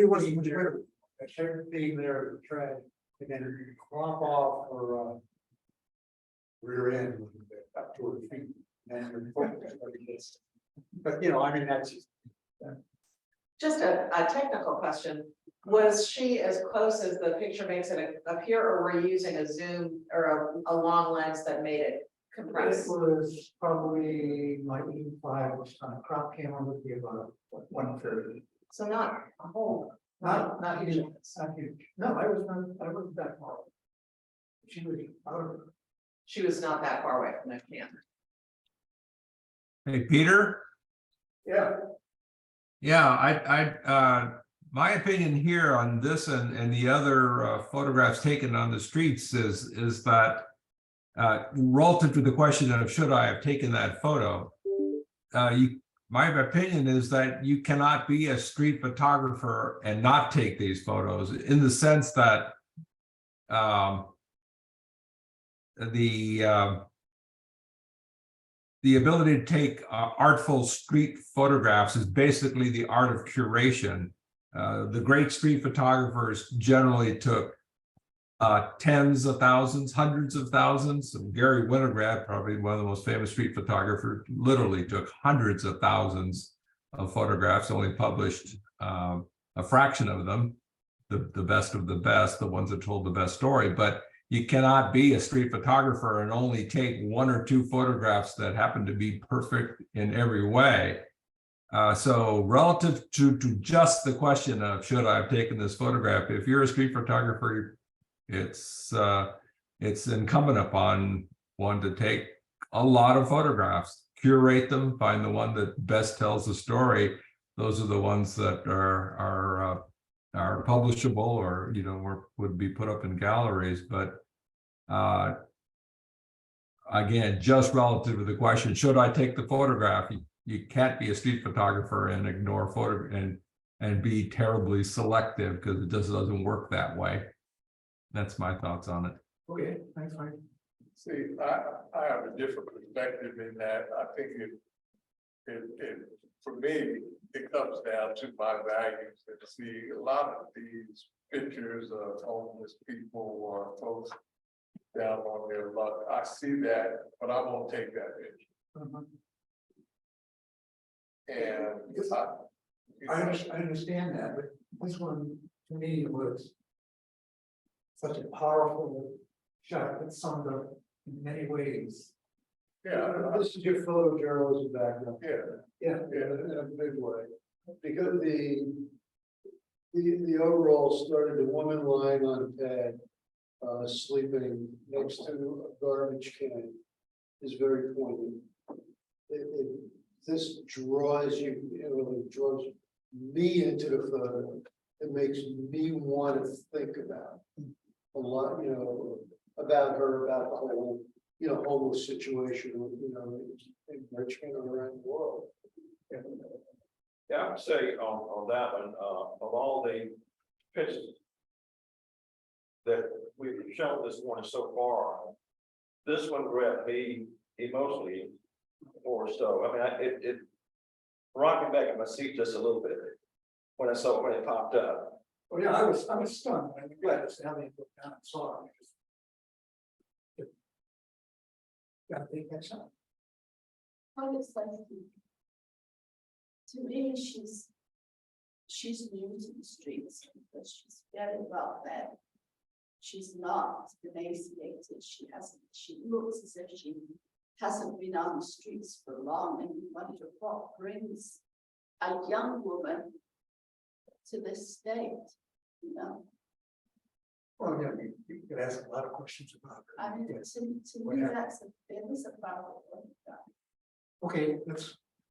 wasn't much better. I started being there to try and then crop off or rear end a little bit up toward the feet. And you're focused, but you know, I mean, that's Just a technical question. Was she as close as the picture makes it appear, or were you using a zoom or a long lens that made it compress? It was probably my 85 was on a crop camera would be about 130. So not a whole, not huge. Not huge. No, I wasn't that far. She was out of. She was not that far away from the camera. Hey, Peter? Yeah. Yeah, my opinion here on this and the other photographs taken on the streets is that relative to the question of should I have taken that photo, my opinion is that you cannot be a street photographer and not take these photos, in the sense that the ability to take artful street photographs is basically the art of curation. The great street photographers generally took tens of thousands, hundreds of thousands. Gary Winograd, probably one of the most famous street photographers, literally took hundreds of thousands of photographs, only published a fraction of them, the best of the best, the ones that told the best story. But you cannot be a street photographer and only take one or two photographs that happen to be perfect in every way. So relative to just the question of should I have taken this photograph, if you're a street photographer, it's incumbent upon one to take a lot of photographs, curate them, find the one that best tells the story. Those are the ones that are publishable, or would be put up in galleries. But again, just relative to the question, should I take the photograph? You can't be a street photographer and ignore photo and be terribly selective, because it just doesn't work that way. That's my thoughts on it. Okay, thanks, Mike. See, I have a different perspective in that. I think for me, it comes down to my values, and see a lot of these pictures of homeless people or folks down on their luck. I see that, but I won't take that picture. And I understand that, but this one to me was such a powerful shot that summed up in many ways. yeah, This is your photo journalism background. yeah, In a big way, because the overall started the woman lying on a pad, sleeping next to a garbage can is very poignant. This draws you, it draws me into the photo. It makes me want to think about a lot, about her, about the whole, homeless situation, in Richmond and around the world. Yeah, I would say on that one, of all the pictures that we've shown this morning so far, this one grabbed me emotionally more so. I mean, it rocked me back in my seat just a little bit when I saw it, when it popped up. Oh yeah, I was stunned. I'm glad to see how they looked down and saw it. Gotta take that shot. Honestly, to me, she's new to the streets because she's very well fed. She's not emaciated. She looks as if she hasn't been on the streets for long, and you wonder what brings a young woman to this state, Well, yeah, you could ask a lot of questions about her. I mean, Yes. to me, that is a problem. Okay,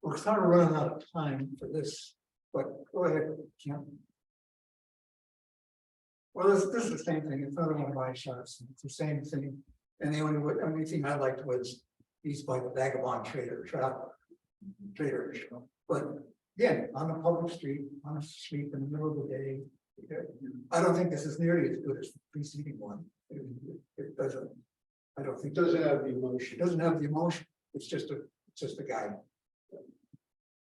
we're kind of running out of time for this, but go ahead, Kim. Well, this is the same thing. It's another one of my shots. It's the same thing. And the only thing I liked was he's like a vagabond trader. But again, on a public street, on a street in the middle of the day, I don't think this is nearly as good as the preceding one. It doesn't. I don't think It doesn't have the emotion. It doesn't have the emotion. It's just a guy.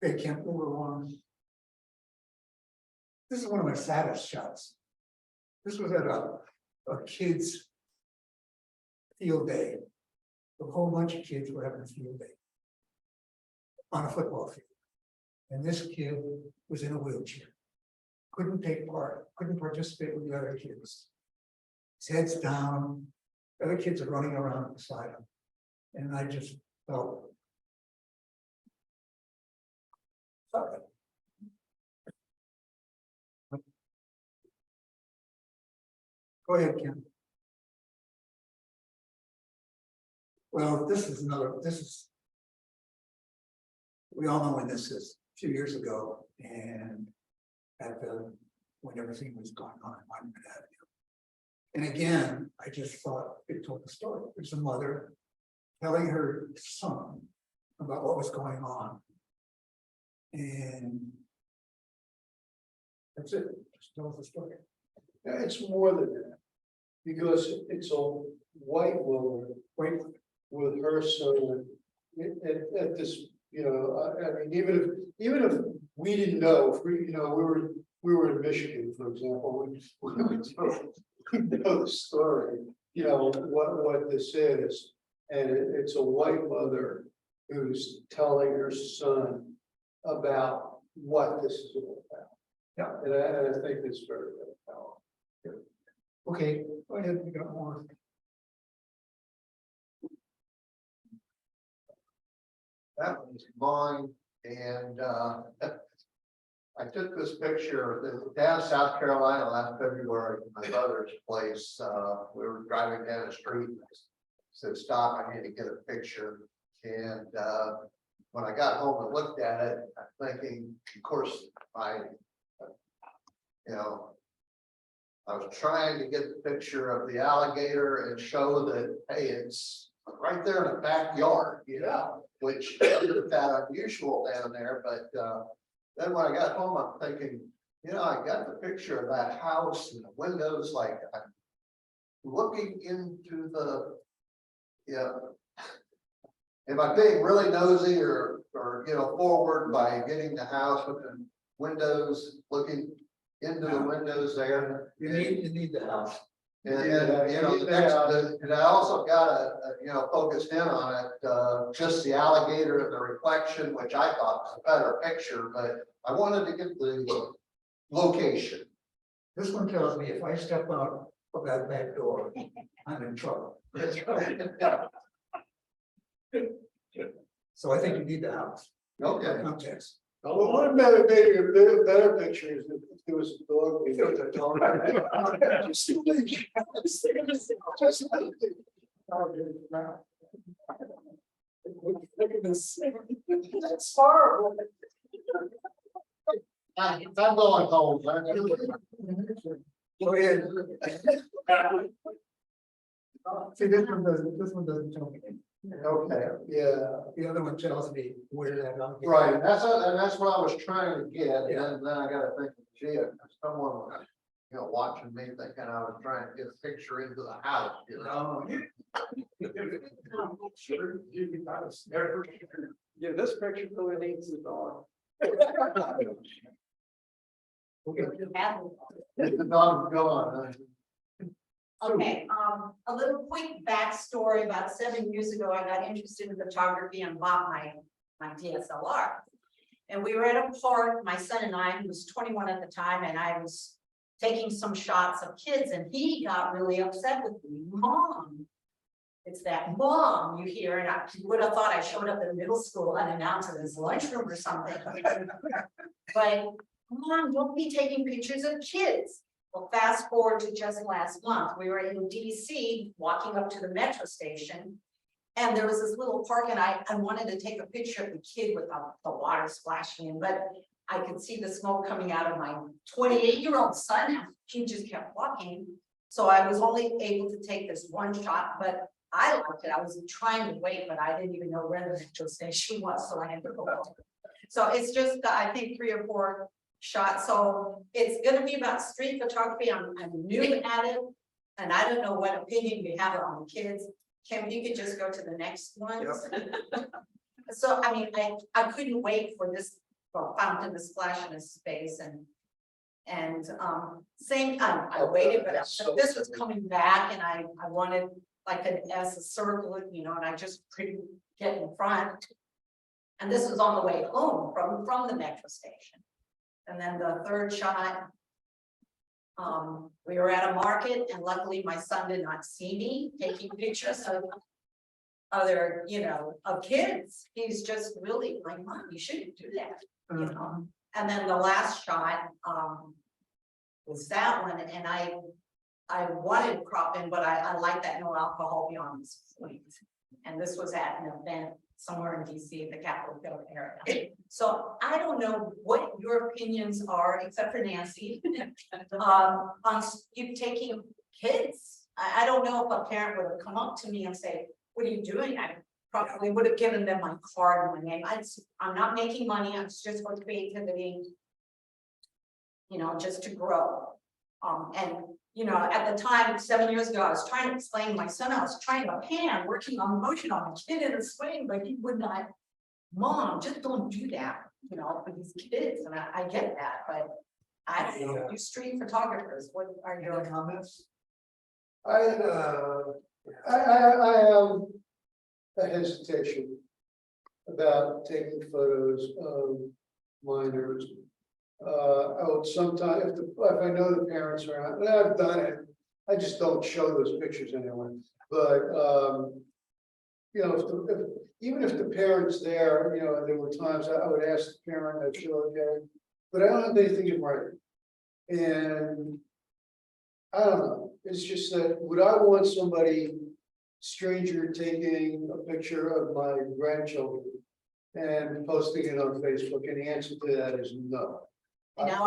They can't move along. This is one of my saddest shots. This was at a kid's field day. A whole bunch of kids were having a field day on a football field. And this kid was in a wheelchair. Couldn't take part, couldn't participate with the other kids. His head's down, the other kids are running around beside him. And I just felt sorry. Go ahead, Kim. Well, this is, we all know when this is, a few years ago, and when everything was going on in Monument Avenue. And again, I just thought it told the story. There's a mother telling her son about what was going on. And that's it, just tells the story. It's more than that, because it's a white woman with her son at this, you know, I mean, even if we didn't know, if we, you know, we were in Michigan, for example, we know the story, you know, what this is. And it's a white mother who's telling her son about what this is all about. Yeah. And I think it's very, very powerful. Okay, go ahead, we got more. That one's mine, and I took this picture down South Carolina last February, at my brother's place. We were driving down the street, and I said, "Stop! I need to get a picture." And when I got home and looked at it, I'm thinking, of course, you know, I was trying to get the picture of the alligator and show that, hey, it's right there in the backyard, you know, which isn't that unusual down there. But then when I got home, I'm thinking, you know, I got the picture of that house and the windows, like I'm looking into the, you know, am I being really nosy or you know, forward by getting the house with the windows, looking into the windows there? You need the house. And you know, and I also got a you know, focused in on it, just the alligator and the reflection, which I thought was a better picture, but I wanted to get the location. This one tells me if I step out of that back door, I'm in trouble. That's right. So I think you need the house. Okay. Context. Well, what made a better picture is if there was a dog. If there was a dog. Look at this. That's horrible. I'm going home. Go ahead. See, this one doesn't tell me. Okay, yeah, The other one tells me where that. right, and that's what I was trying to get, and then I gotta think, gee, if someone, you know, watching me thinking I was trying to get a picture into the house, you know? Yeah, this picture really needs the dog. The dog's gone. Okay, a little quick backstory. About 7 years ago, I got interested in photography and bought my DSLR. And we were at a park, my son and I, he was 21 at the time, and I was taking some shots of kids, and he got really upset with me. "Mom, it's that mom you hear," and I would have thought I showed up in middle school unannounced in his lunchroom or something. But Mom, don't be taking pictures of kids. Well, fast forward to just last month, we were in DC walking up to the metro station. And there was this little park, and I wanted to take a picture of the kid with the water splashing in, but I could see the smoke coming out of my 28-year-old son. He just kept walking. So I was only able to take this one shot, but I liked it. I was trying to wait, but I didn't even know where the metro station was, so I had to go home. So it's just, I think, 3 or 4 shots. So it's gonna be about street photography. I'm new at it, and I don't know what opinion you have on the kids. Kim, you could just go to the next one. Yep. So, I mean, I couldn't wait for this fountain to splash in his face, and same time, I waited, but this was coming back, and I wanted like an S, a circle, you know, and I just couldn't get in front. And this was on the way home from the metro station. And then the third shot, we were at a market, and luckily my son did not see me taking pictures of other, you know, of kids. He's just really like, "Mom, you shouldn't do that," you know. And then the last shot was that one, and I wanted to crop in, but I like that no alcohol beyond this point. And this was at an event somewhere in DC, the Capitol Hill area. So I don't know what your opinions are, except for Nancy, on you taking kids. I don't know if a parent would have come up to me and say, "What are you doing?" I probably would have given them my card and my name. I'm not making money. I'm just for creativity, you know, just to grow. And you know, at the time, 7 years ago, I was trying to explain to my son, I was trying to pan, working on motion on a kid in a swing, but he would not. Mom, just don't do that, you know, for these kids, and I get that, but I don't know, you street photographers, what are your comments? I have a hesitation about taking photos of minors. I would sometimes, if I know the parents are out, and I've done it, I just don't show those pictures anyway. But, you know, even if the parent's there, you know, and there were times I would ask the parent, I'd show okay, but I don't have anything in writing. And I don't know, it's just that, would I want somebody stranger taking a picture of my grandchildren and posting it on Facebook? And the answer to that is no. And now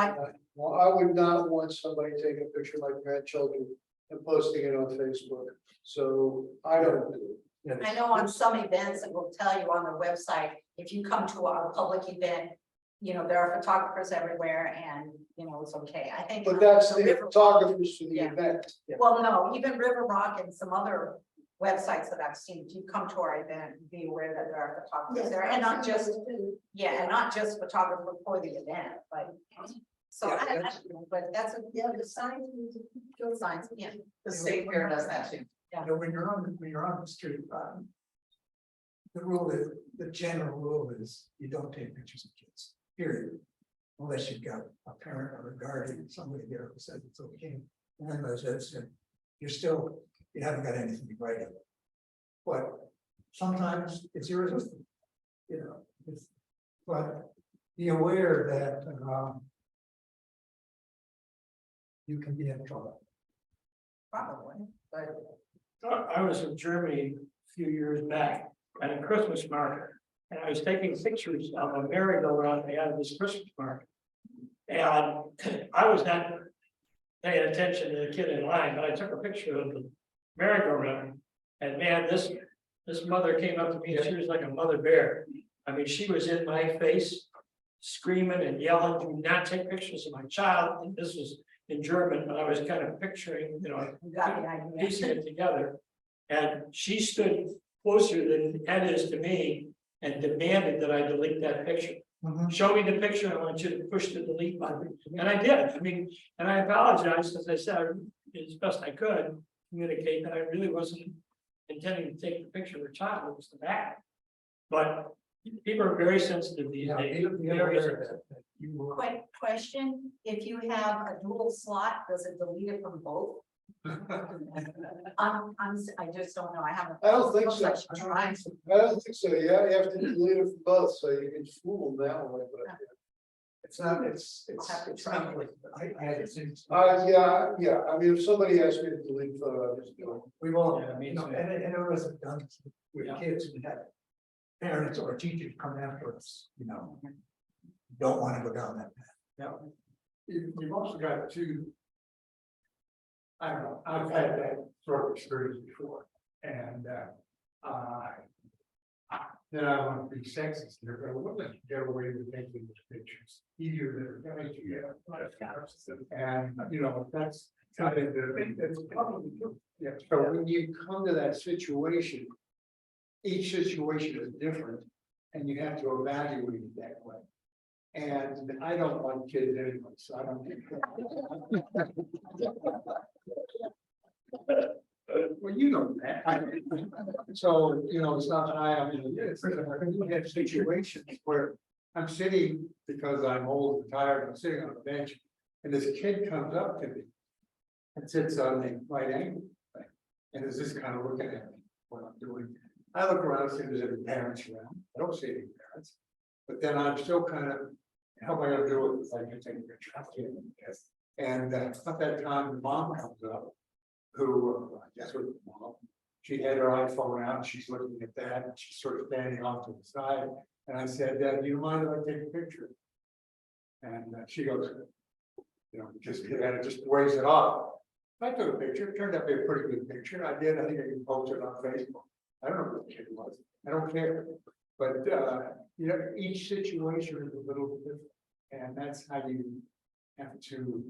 Well, I would not want somebody taking a picture of my grandchildren and posting it on Facebook, so I don't do it. I know on some events, it will tell you on the website, if you come to a public event, you know, there are photographers everywhere and, you know, it's okay, I think. But that's the River- photographers for the Yeah. event. Well, no, even River Rock and some other websites that I've seen, if you come to our event, be aware that there are photographers there, and not just, yeah, and not just photographer for the event, but. So Yeah, I, that's- but that's a, Yeah, the signs. good signs, yeah. The state fair does that too. You know, when you're on the street, the rule is, the general rule is you don't take pictures of kids, period. Unless you've got a parent or a guardian, somebody there who says it's okay. And then as I said, you haven't got anything to write it. But sometimes it's irresistible, you know, but be aware that, you can be in trouble. Probably, but I was in Germany a few years back at a Christmas market, and I was taking pictures of a merry-go-round they had at this Christmas market. And I was not paying attention to the kid in line, but I took a picture of the merry-go-round. And man, this mother came up to me, and she was like a mother bear. I mean, she was in my face, screaming and yelling, "Do not take pictures of my child." And this was in German, but I was kind of picturing, you know, you got the idea. piecing it together. And she stood closer than Ed is to me and demanded that I delete that picture. Show me the picture, I want you to push the delete button. And I did, I mean, and I apologized, as I said, as best I could, communicate that I really wasn't intending to take the picture of the child, it was the back. But people are very sensitive these days. Very sensitive. Quick question, if you have a dual slot, does it delete it from both? I just don't know, I haven't. I don't think so. Trying. I don't think so, yeah, you have to delete it from both, so you can fool them that way, but. It's not, it's have to try. not like, I had it since. Yeah, I mean, if somebody asked me to delete photo, I just do it. We've all, Yeah, me you know, too. and it wasn't done with Yeah. kids who had parents or teachers come after us, you know. Don't want to go down that path. You've also got two. I don't know, I've had that sort of experience before, and then I want to be sexist here, but I would let you get away with making those pictures easier than going to get. And, you know, that's kind of that's probably true. Yeah, so when you come to that situation, each situation is different, and you have to evaluate it that way. And I don't want kids anyway, so I don't. Well, you know that. So, you know, it's not that I mean, we have situations where I'm sitting because I'm old and tired, I'm sitting on a bench, and this kid comes up to me and sits on the right angle, and is just kind of looking at me, what I'm doing. I look around, see if there's any parents around. I don't see any parents, but then I'm still kind of, how am I gonna do it if I can take a picture? And at that time, the mom comes up, who, I guess was the mom. She had her iPhone out, and she's looking at that, and she's sort of standing off to the side. And I said, "Dad, do you mind if I take a picture?" And she goes, you know, just waves it off. I took a picture, it turned out to be a pretty good picture. I did, I think I can post it on Facebook. I don't know who the kid was, I don't care. But, you know, each situation is a little different, and that's how you have to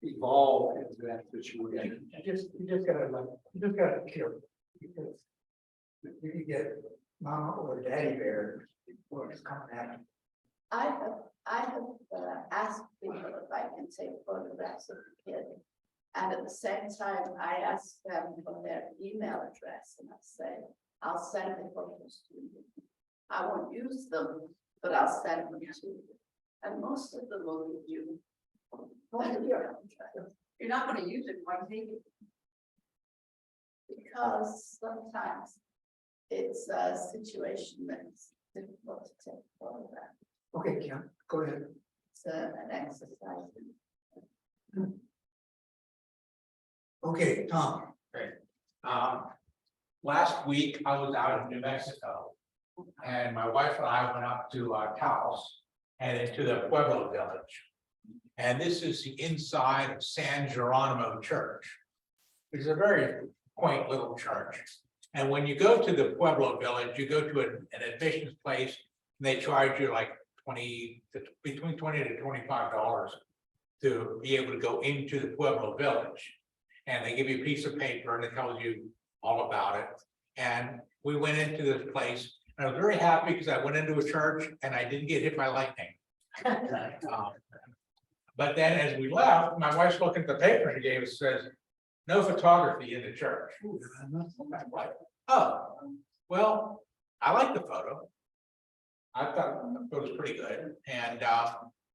evolve into that situation. You just gotta be careful. Because you can get mama or daddy bear or it's coming at you. I have asked people if I can take photographs of the kid. And at the same time, I asked them for their email address and I say, I'll send the photos to you. I won't use them, but I'll send them to you. And most of them will give you. You're not gonna use it, why take it? Because sometimes it's a situation that's difficult to take a photograph. Okay, Kim, go ahead. It's an exercise. Okay, Tom. Last week I was out in New Mexico. And my wife and I went up to Taos and into the Pueblo village. And this is the inside of San Geronimo Church. It's a very quaint little church. And when you go to the Pueblo village, you go to an admissions place and they charge you like between $20 to $25 to be able to go into the Pueblo village. And they give you a piece of paper and it tells you all about it. And we went into this place and I was very happy because I went into a church and I didn't get hit by lightning. But then as we left, my wife's looking at the paper and it gave us, says, no photography in the church. I'm like, oh, well, I like the photo. I thought the photo was pretty good. And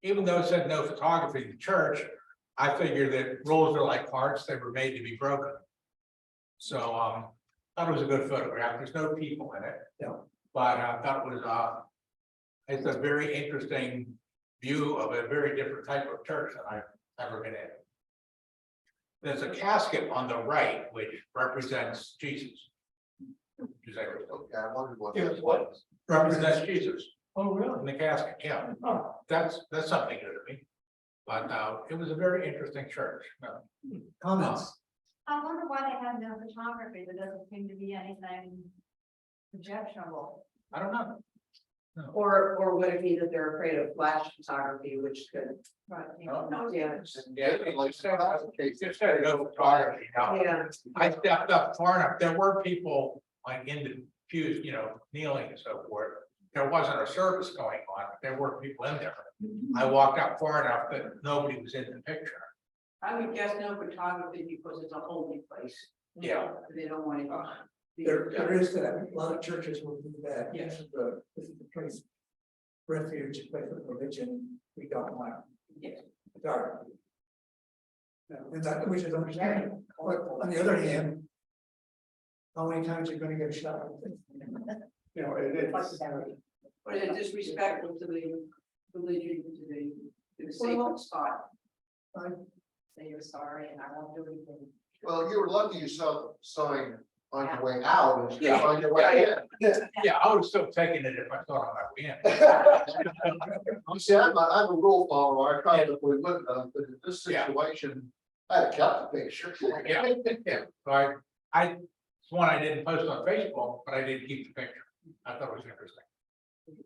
even though it said no photography in the church, I figured that rules are like hearts, they were made to be broken. So thought it was a good photograph. There's no people in it. Yeah. But I thought it was it's a very interesting view of a very different type of church that I've ever been in. There's a casket on the right which represents Jesus. Okay, I wondered what Yeah, that was. represents Jesus Oh, in really? the casket, yeah. Oh, That's something new to me. But it was a very interesting church. Comments? I wonder why they have no photography. There doesn't seem to be anything objectionable. I don't know. Or would it be that they're afraid of flash photography, which could not damage? Yeah, like said, just said no photography. Now, Yeah. I stepped up far enough. There were people like in the pews, kneeling and so forth. There wasn't a service going on. There were people in there. I walked up far enough that nobody was in the picture. I would guess no photography because it's a holy place. Yeah. They don't want it. There is that, a lot of churches will do that. Yes. This is the place, refuge, place of religion, we don't want. Yes. Dark. And that, which is understandable, but on the other hand. How many times are you gonna get shot? But it's disrespectful to the religion, to the sacred spot. Say you're sorry and I won't do anything. Well, you were lucky you saw the sign on your way out instead Yeah. of on your way in. Yeah, I would have still taken it if I thought I might win. You see, I'm a rule follower, I probably wouldn't have, but in this Yeah. situation, I had kept the picture. Yeah, yeah. So it's one I didn't post on Facebook, but I did keep the picture. I thought it was interesting.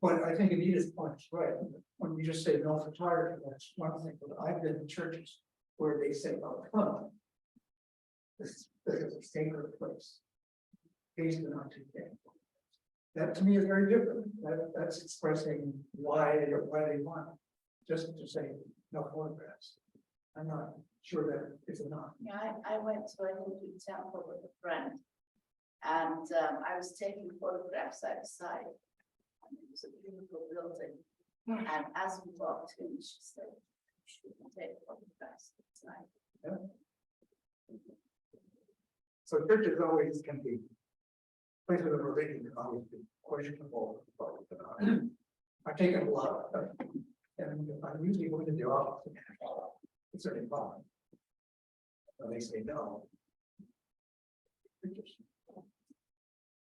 But I think Anita's point is right, when you just say no photography, that's one thing, but I've been in churches where they say, oh, come on. This is a sacred place. Please do not do that. That to me is very different, that's expressing why they want, just to say no photographs. I'm not sure that it's enough. Yeah, I went to a Hindu temple with a friend. And I was taking photographs outside. And it was a beautiful building. And as we walked in, she said, "You shouldn't take photographs outside." So churches always can be, places of religion can always be questionable. I've taken a lot, and I'm usually going to the office. It's a problem. When they say no.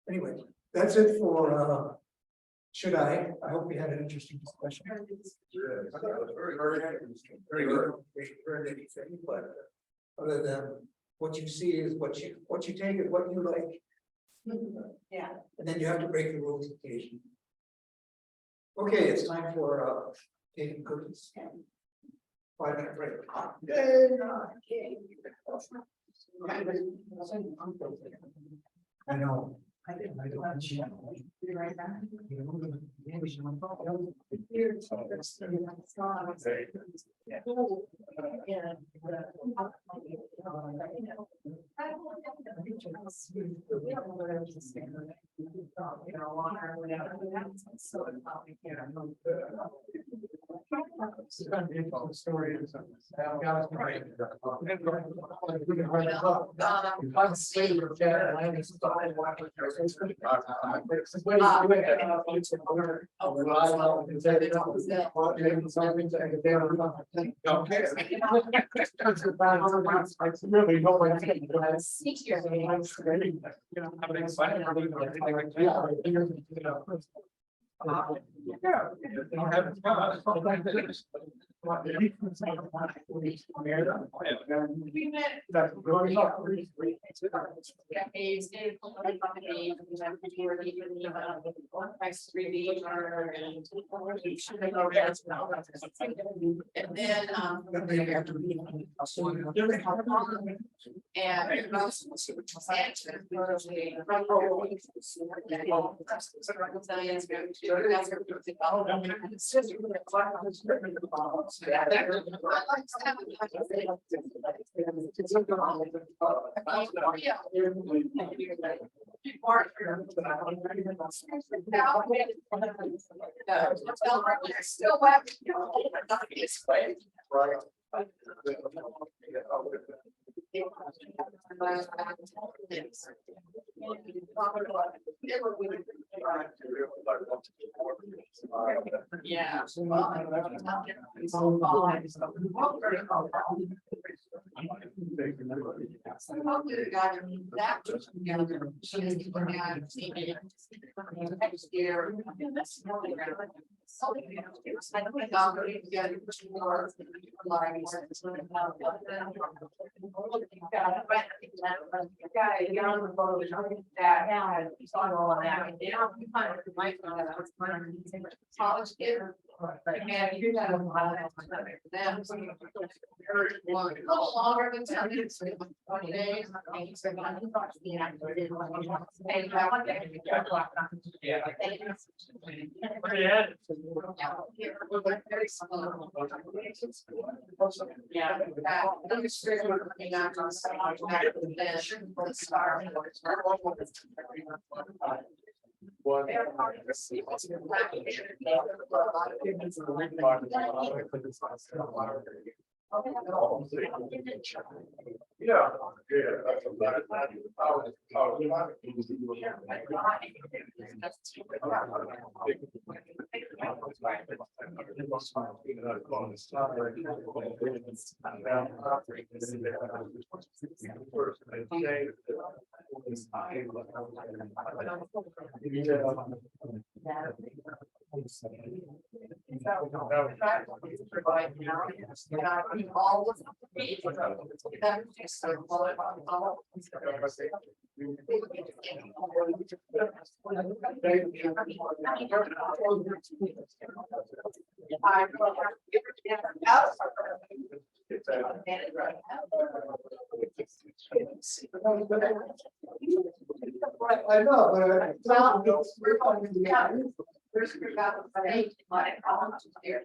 Anyway, that's it for, should I hope we had an interesting discussion. I thought it was very interesting, very good. We heard anything, but other than what you see is what you take is what you like. Yeah. And then you have to break the rules occasionally. Okay, it's time for taking cookies. 5-minute break. I know. I don't. Be right back. And then, yeah. College kid. And you got a lot of them. A little longer than 10 minutes, 20 days. I know, Well, we're going to, yeah, there's about 8 like here.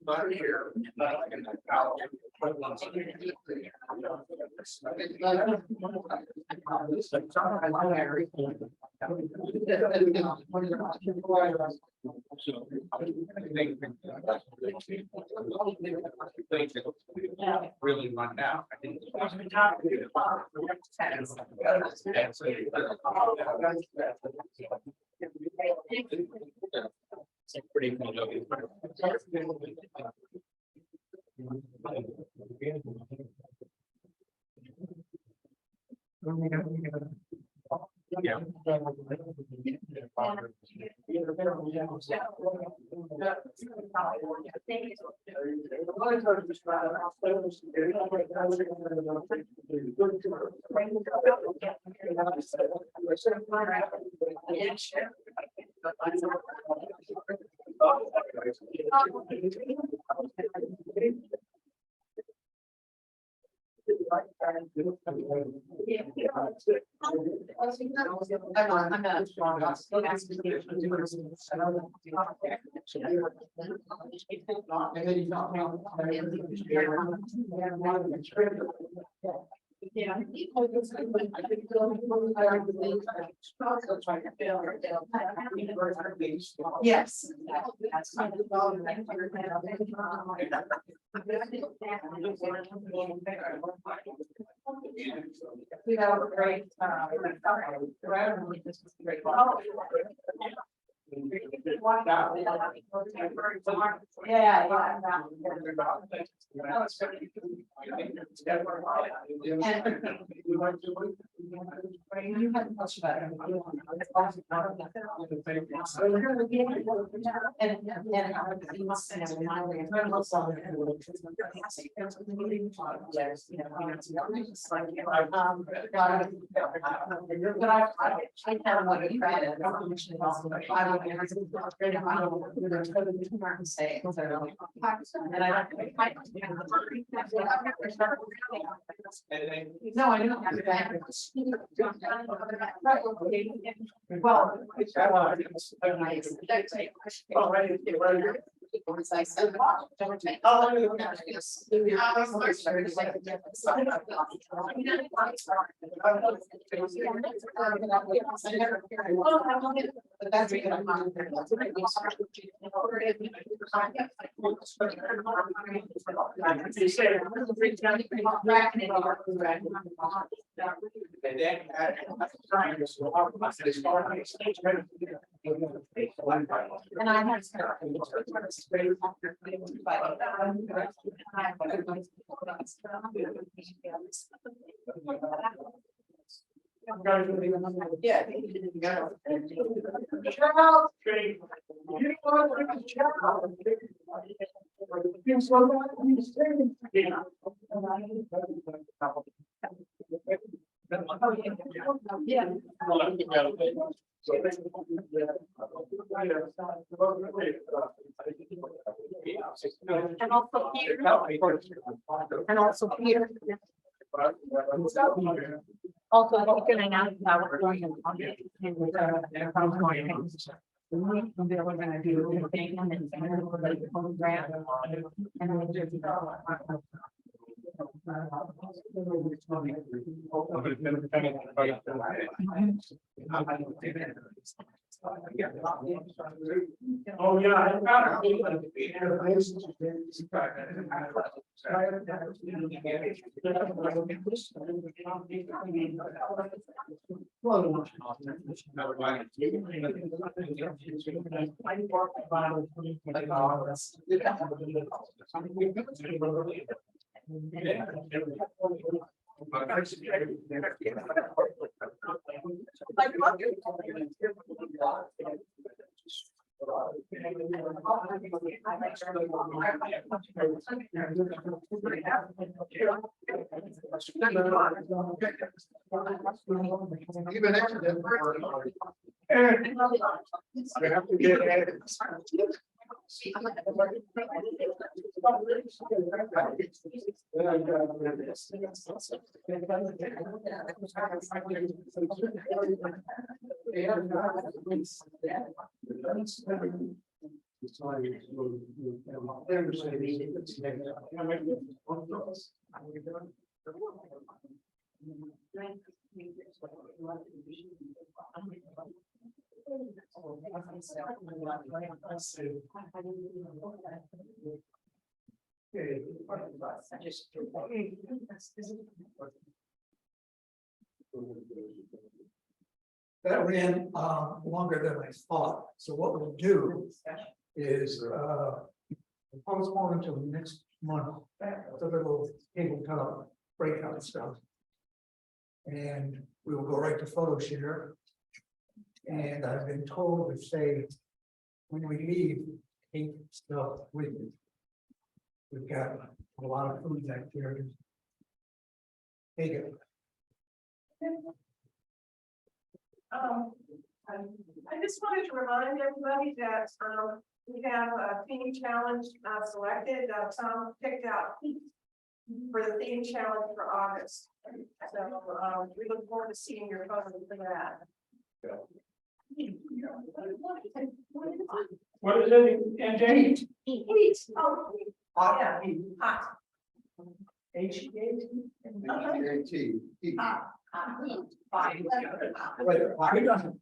not here. Not in the house. Really run down. I think pretty yeah. Yes. We have a great, no, I don't. Well. And I have yeah. And also Peter. And also Peter. Also, I'm going out now. We're going on. They were going to do a thing and then program and we'll do Oh, yeah, I found Even after that, I have to get it. That ran longer than I thought, so what we'll do is postpone until next month, the little tabletop breakout stuff. And we will go right to photo share. And I've been told to say, when we leave, take stuff with you. We've got a lot of food back there. Take it. I just wanted to remind everybody that, we have a theme challenge, selected, Tom picked out for the theme challenge for August. So, we look forward to seeing your photos for that. What is it, NJ? Heat. Oh, Hot. yeah, hot. H-E-A-T? Fine. Wait, why doesn't-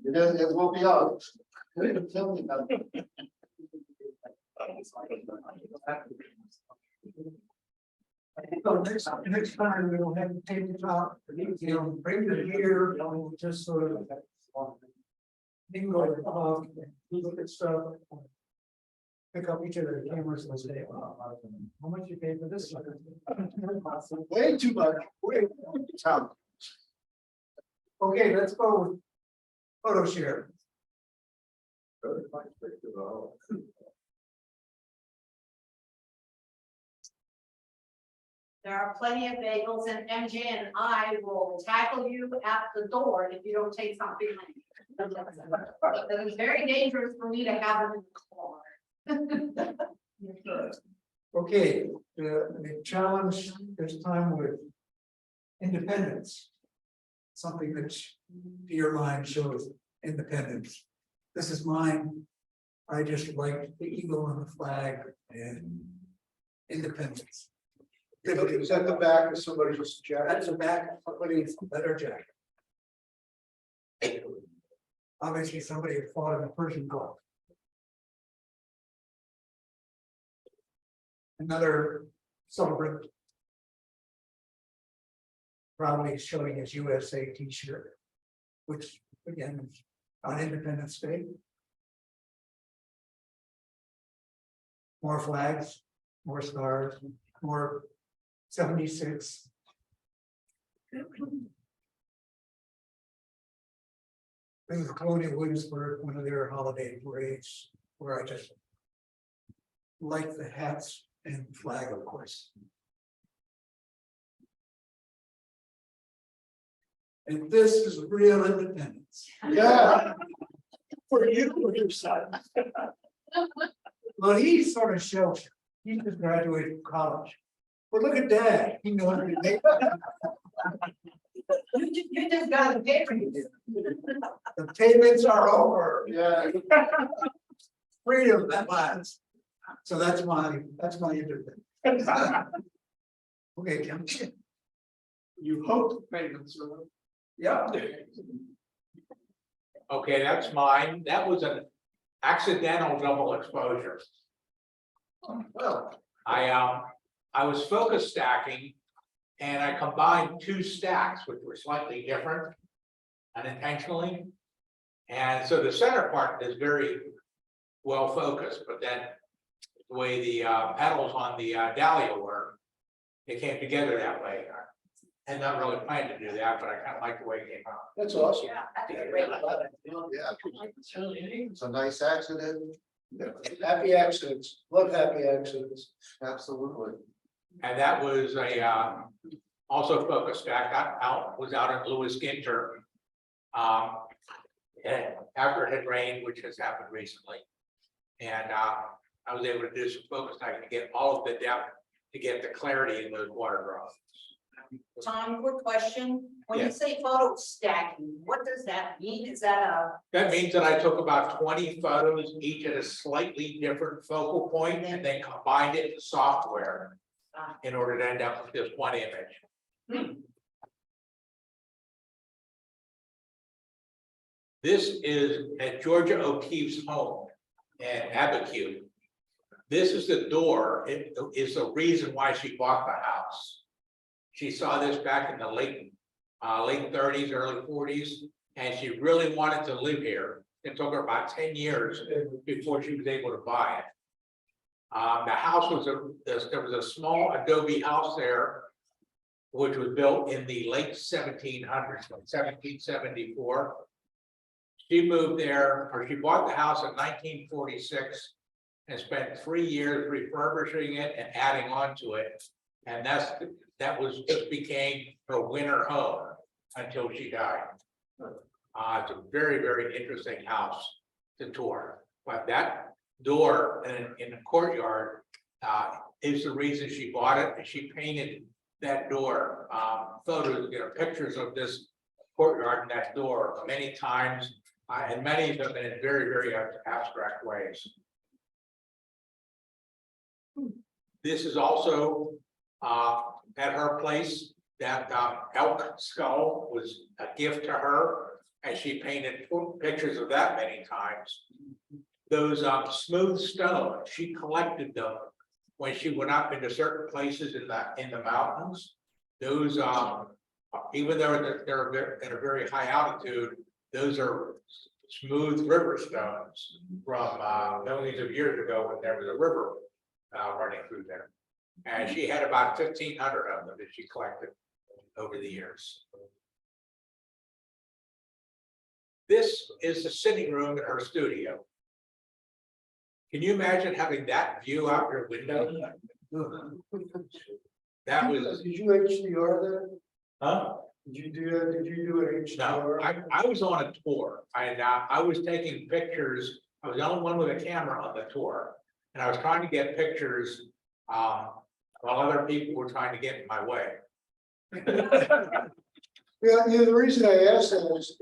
It will be out. Tell me about it. So next time we will have a tabletop, bring it here, we'll just sort of. Bingo, look at stuff. Pick up each of their cameras and say, how much you pay for this? Way too much. Tom. Okay, let's go with photo share. There are plenty of bagels, and MJ and I will tackle you at the door if you don't take something. It is very dangerous for me to have them in the car. Okay, the challenge this time with independence. Something that to your mind shows independence. This is mine. I just like the eagle and the flag and independence. Is that the back of somebody's jacket? That's the back of somebody's leather jacket. Obviously, somebody who fought in the Persian Gulf. Another celebrant. Probably showing his USA t-shirt, which again is on Independence Day. More flags, more stars, more 76. This is Colonial Williamsburg, one of their holiday parades, where I just like the hats and flag, of course. And this is real independence. Yeah. For you, for your son. Well, he's sort of sheltered. He just graduated from college. But look at Dad. He knows what he You just got a paper. The payments are over. Yeah. Freedom at last. So that's my independence. Okay, Jim. You hope the payments are. Yeah. Okay, that's mine. That was an accidental double exposure. Well, I was focus stacking and I combined two stacks, which were slightly different unintentionally. And so the center part is very well focused, but then the way the petals on the dahlia were, they came together that way. I had not really planned to do that, but I kind of like the way it came out. That's awesome. Yeah, I think it's great. Yeah. It's a nice accident. Happy accidents. Love happy accidents. Absolutely. And that was a also focus stack. Was out in Lewis Ginter. And after it had rained, which has happened recently. And I was able to do some focus stacking to get all of the depth, to get the clarity in those water drops. Tom, quick question. When Yeah. you say photo stacking, what does that mean? Is that That means that I took about 20 photos, each at a slightly different focal point, and then combined it in software in order to end up with just one image. This is at Georgia O'Keeffe's home in Abiquiu. This is the door. It is the reason why she bought the house. She saw this back in the late 30s, early 40s, and she really wanted to live here. It took her about 10 years before she was able to buy it. The house was there was a small adobe house there, which was built in the late 1700s, 1774. She moved there, or she bought the house in 1946 and spent 3 years refurbishing it and adding on to it. And that was just became her winter home until she died. It's a very, very interesting house to tour, but that door in the courtyard is the reason she bought it, and she painted that door, photos, pictures of this courtyard and that door many times, and many of them in very, very abstract ways. This is also at her place. That elk skull was a gift to her, and she painted pictures of that many times. Those smooth stones, she collected them when she went up into certain places in the mountains. Those even though they're at a very high altitude, those are smooth river stones from millions of years ago when there was a river running through there. And she had about 1,500 of them that she collected over the years. This is the sitting room in her studio. Can you imagine having that view out your window? That was. Did you HDR that? Huh? Did you do that? Did you do an HDR? No, I was on a tour. I was taking pictures. I was the only one with a camera on the tour. And I was trying to get pictures while other people were trying to get in my way. Yeah, the reason I asked that is,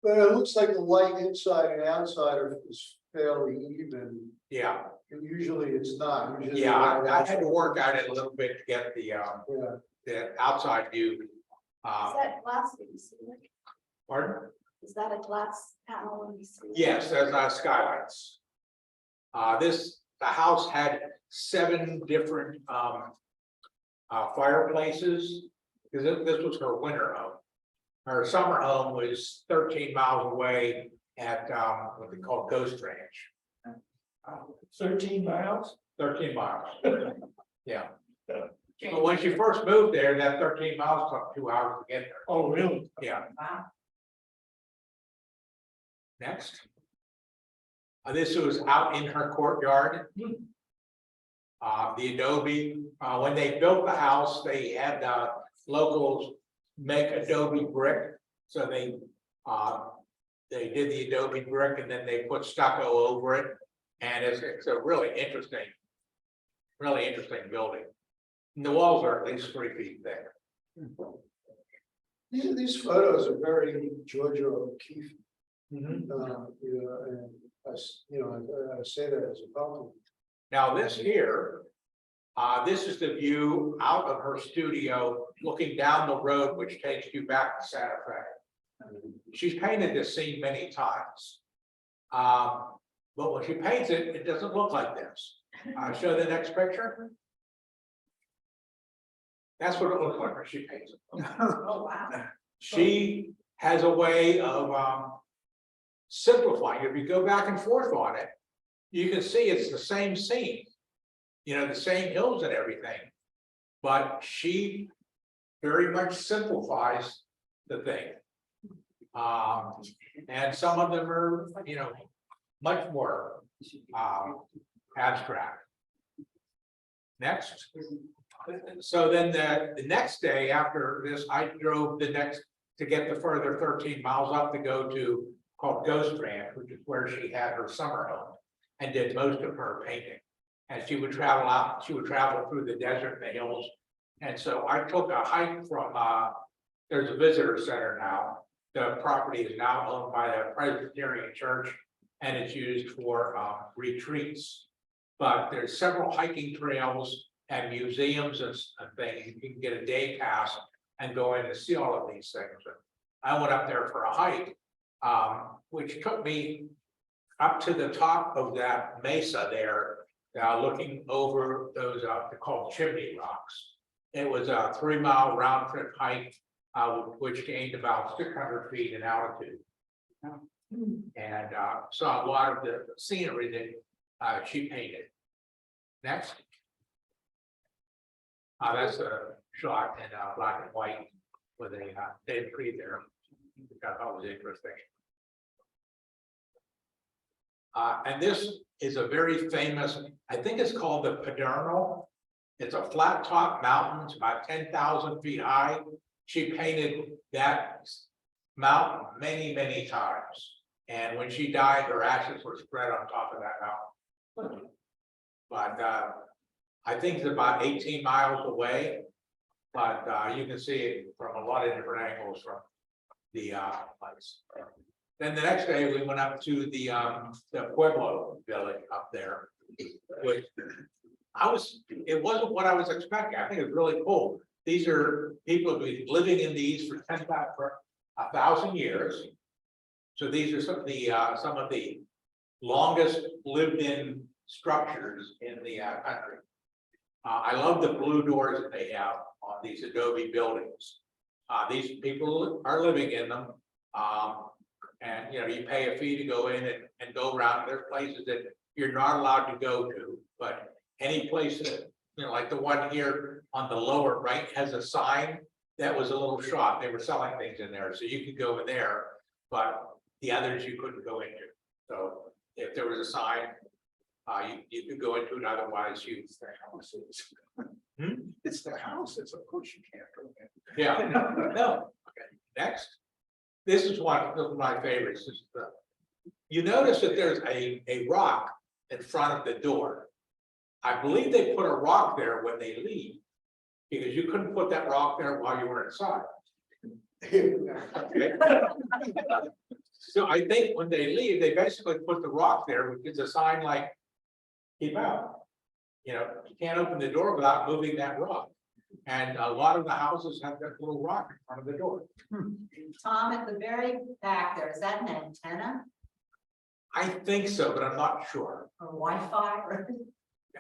but it looks like the light inside and outside is fairly even. Yeah, And usually it's not. Usually yeah, I had to work at it a little bit to get the outside view. Is that glass that you see? Pardon? Is that a glass panel when you see? Yes, there's skylights. The house had 7 different fireplaces, because this was her winter home. Her summer home was 13 miles away at what they call Ghost Ranch. 13 miles? 13 miles. Yeah. But when she first moved there, that 13 miles took 2 hours to get there. Oh, really? Yeah. Wow. Next. This was out in her courtyard. The adobe, when they built the house, they had locals make adobe brick. So they did the adobe brick and then they put stucco over it. And it's a really interesting building. And the walls are at least 3 feet thick. These photos are very Georgia O'Keeffe. Mm-hmm. And I say that as a compliment. Now this here, this is the view out of her studio, looking down the road, which takes you back to Santa Fe. She's painted this scene many times. But when she paints it, it doesn't look like this. Show the next picture. That's what it looks like when she paints it. Oh, wow. She has a way of simplifying. If you go back and forth on it, you can see it's the same scene, the same hills and everything, but she very much simplifies the thing. And some of them are, much more abstract. Next. So then the next day after this, I drove to get the further 13 miles up to go to called Ghost Ranch, which is where she had her summer home and did most of her painting. And she would travel through the desert and the hills And so I took a hike from, there's a visitor center now. The property is now owned by the Presbyterian Church and it's used for retreats. But there's several hiking trails and museums and things. You can get a day pass and go in to see all of these things. I went up there for a hike, which took me up to the top of that mesa there, looking over those, they're called Chimney Rocks. It was a 3-mile round trip hike, which gained about 600 feet in altitude. And saw a lot of the scenery that she painted. Next. That's a shot in black and white with a dead tree there, which I thought was interesting. And this is a very famous, I think it's called the Pedernal. It's a flat top mountain, it's about 10,000 feet high. She painted that mountain many, many times. And when she died, her ashes were spread on top of that mountain. But I think it's about 18 miles away, but you can see it from a lot of different angles from the place. Then the next day we went up to the Pueblo village up there, which it wasn't what I was expecting. I think it's really cool. These are people who've been living in these for 1,000 years. So these are some of the longest lived in structures in the country. I love the blue doors that they have on these adobe buildings. These people are living in them. And you pay a fee to go in and go around. There's places that you're not allowed to go to, but any place that, like the one here on the lower right has a sign that was a little shop. They were selling things in there, so you could go in there, but the others you couldn't go into. So if there was a sign, you could go into it, otherwise you. It's their houses. It's their houses, of course you can't go in. Yeah, no. Okay, next. This is one of my favorites. You notice that there's a rock in front of the door. I believe they put a rock there when they leave, because you couldn't put that rock there while you were inside. Okay. So I think when they leave, they basically put the rock there, which is a sign like, keep out. You can't open the door without moving that rock. And a lot of the houses have that little rock in front of the door. Tom, at the very back there, is that an antenna I think so, but I'm not sure. or Wi-Fi or?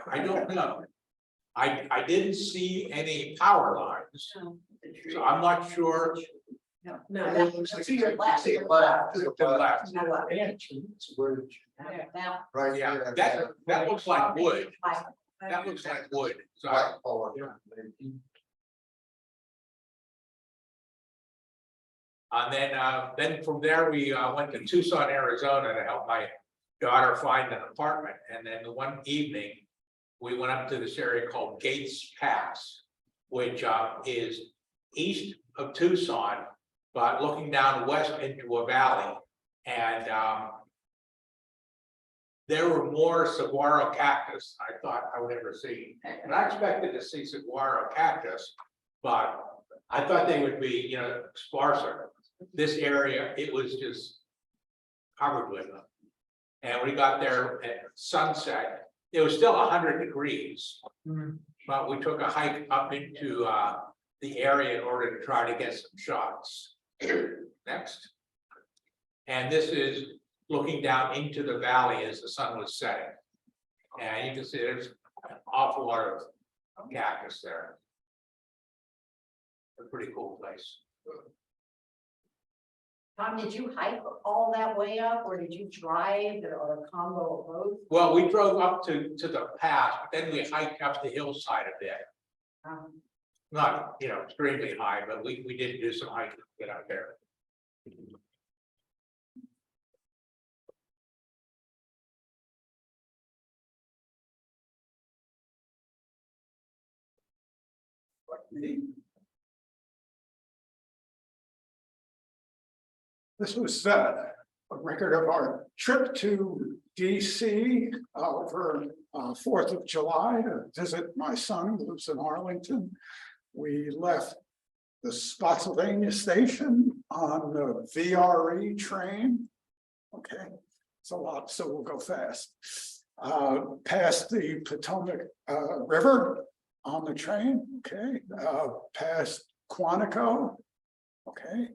I don't know. I didn't see any power lines, so I'm not sure. No. See your left. See your left. To the left. It's where Now, right Yeah, there. that looks like wood. That looks like wood. So and then from there, we went to Tucson, Arizona to help my daughter find an apartment. And then one evening, we went up to this area called Gates Pass, which is east of Tucson, but looking down west into a valley. And there were more saguaro cactus I thought I would ever see. And I expected to see saguaro cactus, but I thought they would be, sparser. This area, it was just covered with them. And we got there at sunset. It was still 100 degrees, but we took a hike up into the area in order to try to get some shots. Next. And this is looking down into the valley as the sun was setting. And you can see there's an awful lot of cactus there. A pretty cool place. Tom, did you hike all that way up or did you drive or a combo of both? Well, we drove up to the pass, but then we hiked up the hillside a bit. Not, extremely high, but we did do some hiking to get out there. This was a record of our trip to DC over 4th of July to visit my son who lives in Arlington. We left the Spotsylvania station on the VRE train. Okay, it's a lot, so we'll go fast. Past the Potomac River on the train, okay, past Quantico, okay,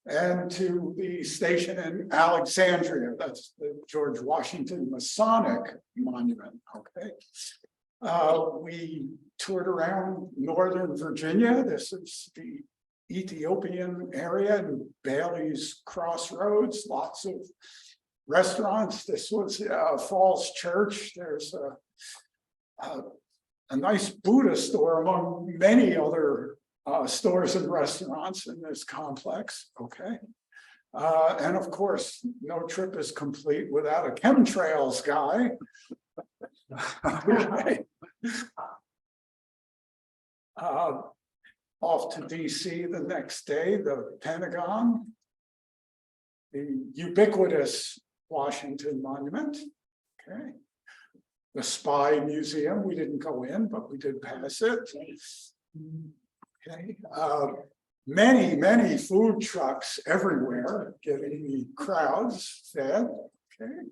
and to the station in Alexandria, that's the George Washington Masonic Monument, okay. We toured around Northern Virginia. This is the Ethiopian area and Bailey's Crossroads, lots of restaurants. This was Falls Church. There's a nice Buddha store among many other stores and restaurants in this complex, okay? And of course, no trip is complete without a chemtrails guy. Okay. Off to DC the next day, the Pentagon, the ubiquitous Washington Monument, okay. The Spy Museum, we didn't go in, but we did pass it. Okay, many food trucks everywhere, getting the crowds fed, okay.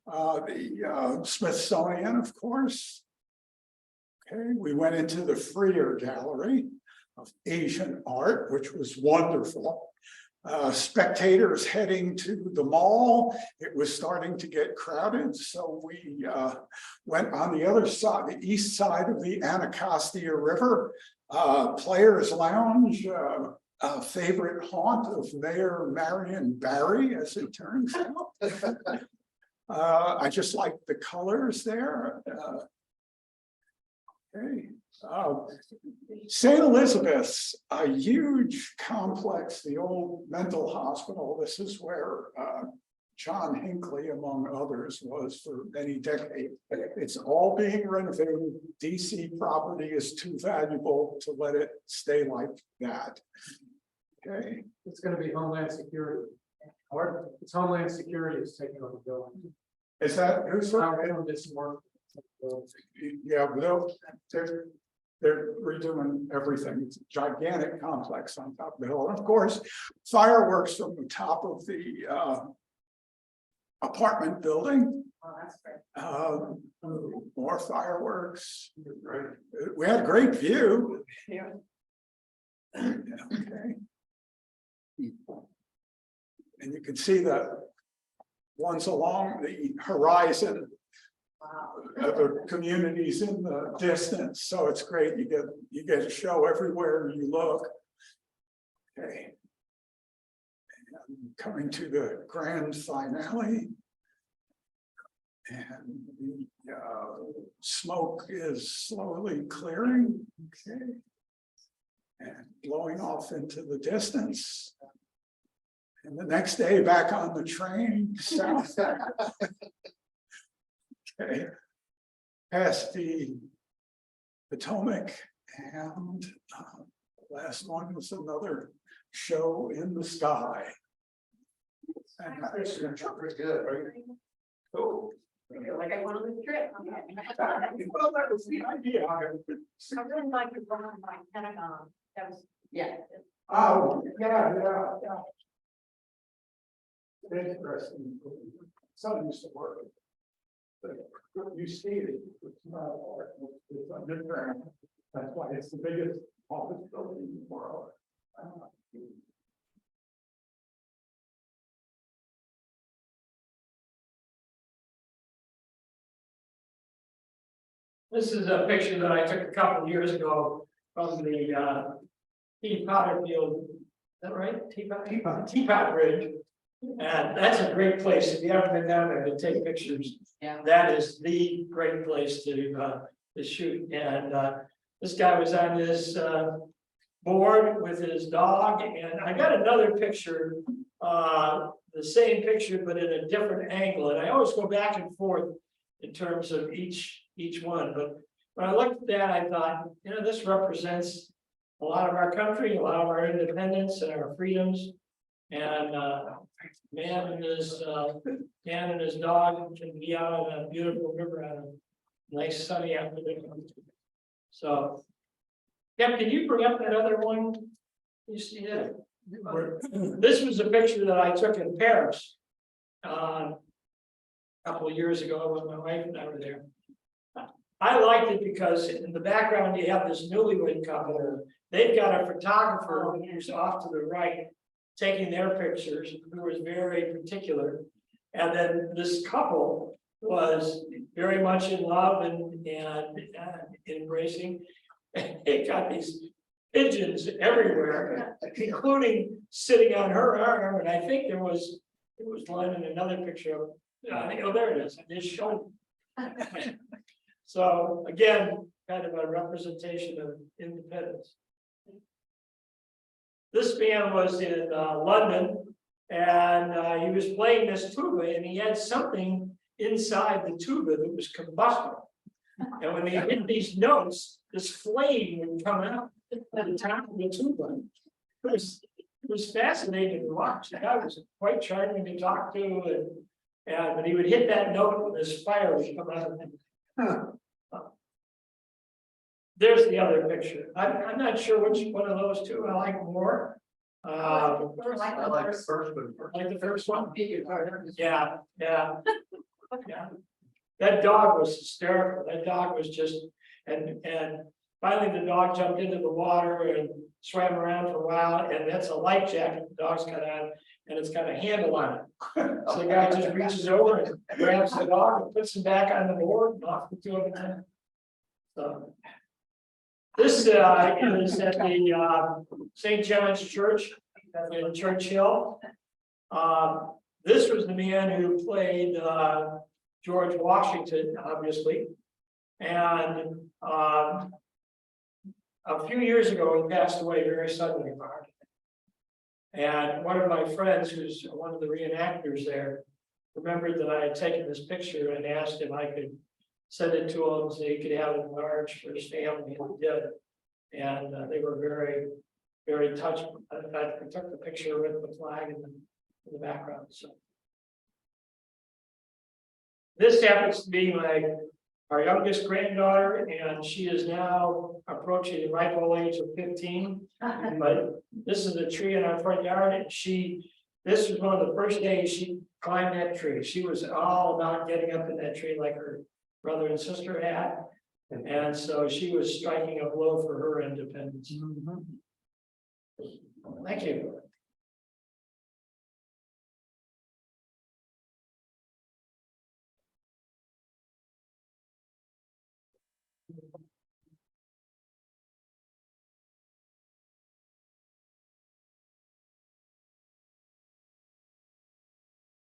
The Smithsonian, of course. Okay, we went into the Freer Gallery of Asian art, which was wonderful. Spectators heading to the mall, it was starting to get crowded, so we went on the other side, the east side of the Anacostia River, Players Lounge, a favorite haunt of Mayor Marion Barry, as it turns out. I just like the colors there. Okay. St. Elizabeth's, a huge complex, the old mental hospital. This is where John Hinckley, among others, was for many decades. It's all being renovated. DC property is too valuable to let it stay like that. Okay. It's gonna be Homeland Security. Or it's Homeland Security is taking over the building. Is that who's This work. Yeah, they're redoing everything. It's a gigantic complex on top of the hill. And of course, fireworks from the top of the apartment building. Oh, that's great. More fireworks. We had a great view. Yeah. Okay. And you can see the ones along the horizon. Other communities in the distance, so it's great. You get a show everywhere you look. Okay. And coming to the grand finale, and the smoke is slowly clearing. Okay. And blowing off into the distance. And the next day, back on the train south. Okay, past the Potomac, and the last one was another show in the sky. And that's pretty good, right? Oh. Like I went on this trip. Well, that was the idea. I really like the one by Pentagon. That was, yeah. Oh, yeah. Interesting. Some used to work. But you see it, it's not art, it's underground. That's why it's the biggest office building in the world. This is a picture that I took a couple of years ago from the Teapot Field. Is that right? Teapot Bridge. And that's a great place. If you haven't been down there to take pictures, Yeah. that is the great place to shoot. And this guy was on his board with his dog, and I got another picture, the same picture but in a different angle. And I always go back and forth in terms of each one. But when I looked at that, I thought, you know, this represents a lot of our country, a lot of our independence and our freedoms. And man and his dog can be out on a beautiful river on a nice sunny afternoon. So Yep, can you bring up that other one? You see that? This was a picture that I took in Paris. A couple of years ago when my wife and I were there. I liked it because in the background you have this newlywed couple. They've got a photographer who's off to the right, taking their pictures, who was very particular. And then this couple was very much in love and embracing. And they got these pigeons everywhere, including sitting on her arm. And I think there was one in another picture of, oh, there it is. I just showed. So again, kind of a representation of independence. This man was in London, and he was playing this tuba, and he had something inside the tuba that was combustible. And when he hit these notes, this flame would come out at the top of the tuba. It was fascinating to watch. The guy was quite charming to talk to, but he would hit that note and this fire would come out of him. There's the other picture. I'm not sure which one of those two I like more. I like the first one. Like the first one? Yeah. That dog was hysterical. That dog was just, and finally the dog jumped into the water and swam around for a while, and that's a life jacket the dog's got on, and it's got a handle on it. So the guy just reaches over and grabs the dog and puts him back on the board and off the two of them. So this is at the St. John's Church in Churchill. This was the man who played George Washington, obviously. And a few years ago, he passed away very suddenly. And one of my friends, who's one of the reenactors there, remembered that I had taken this picture and asked if I could send it to him so he could have it enlarged for his family, and he did. And they were very, very touched. In fact, I took the picture with the flag in the background. So this happens to be our youngest granddaughter, and she is now approaching the ripe old age of 15. But this is a tree in our front yard, and this was one of the first days she climbed that tree. She was all about getting up in that tree like her brother and sister had. And so she was striking a blow for her independence. Thank you.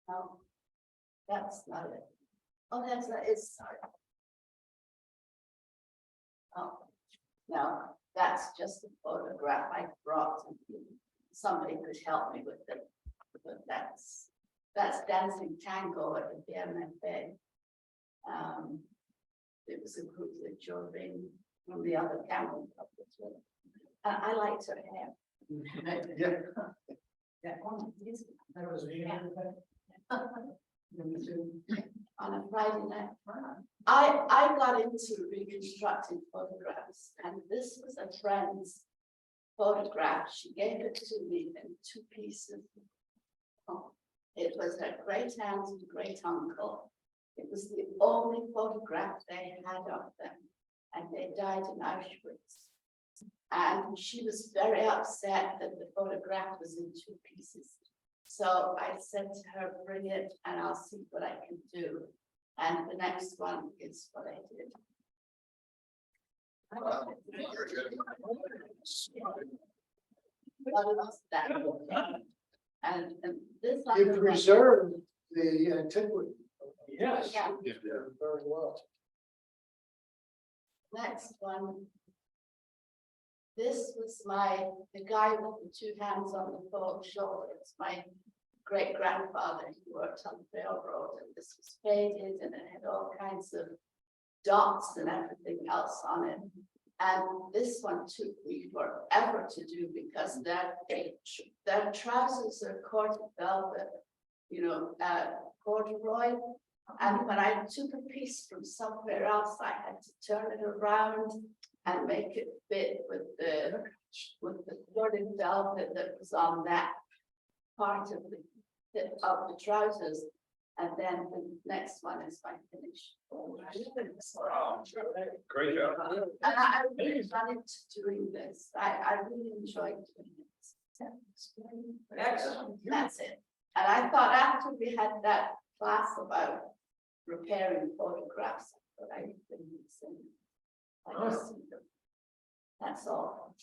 No, that's not it. Oh, that's not it. Sorry. Oh, no, that's just a photograph I brought. Somebody could help me with it, but that's dancing tango at the BMFA. It was a group that Joe Bing from the other camel club as well. I liked her hair. Yeah. That was On a Friday night. I got into reconstructing photographs, and this was a friend's photograph. She gave it to me in 2 pieces. Oh, it was her great aunt and great uncle. It was the only photograph they had of them, and they died in Auschwitz. And she was very upset that the photograph was in 2 pieces. So I said to her, bring it and I'll see what I can do. And the next one is what I did. And this You preserved the antiquity. Yes. Yeah. Very well. Next one. This was the guy with the 2 hands on the shoulder. It's my great grandfather. He worked on the railroad, and this was faded and it had all kinds of dots and everything else on it. And this one took me forever to do because their trousers are corded velvet, corduroy. And when I took a piece from somewhere else, I had to turn it around and make it fit with the flooded velvet that was on that part of the trousers. And then the next one is my finish. Wow, great job. And I really wanted to doing this. I really enjoyed doing it. Excellent. That's it. And I thought after we had that class about repairing photographs, but I didn't see them. I just see them. That's all.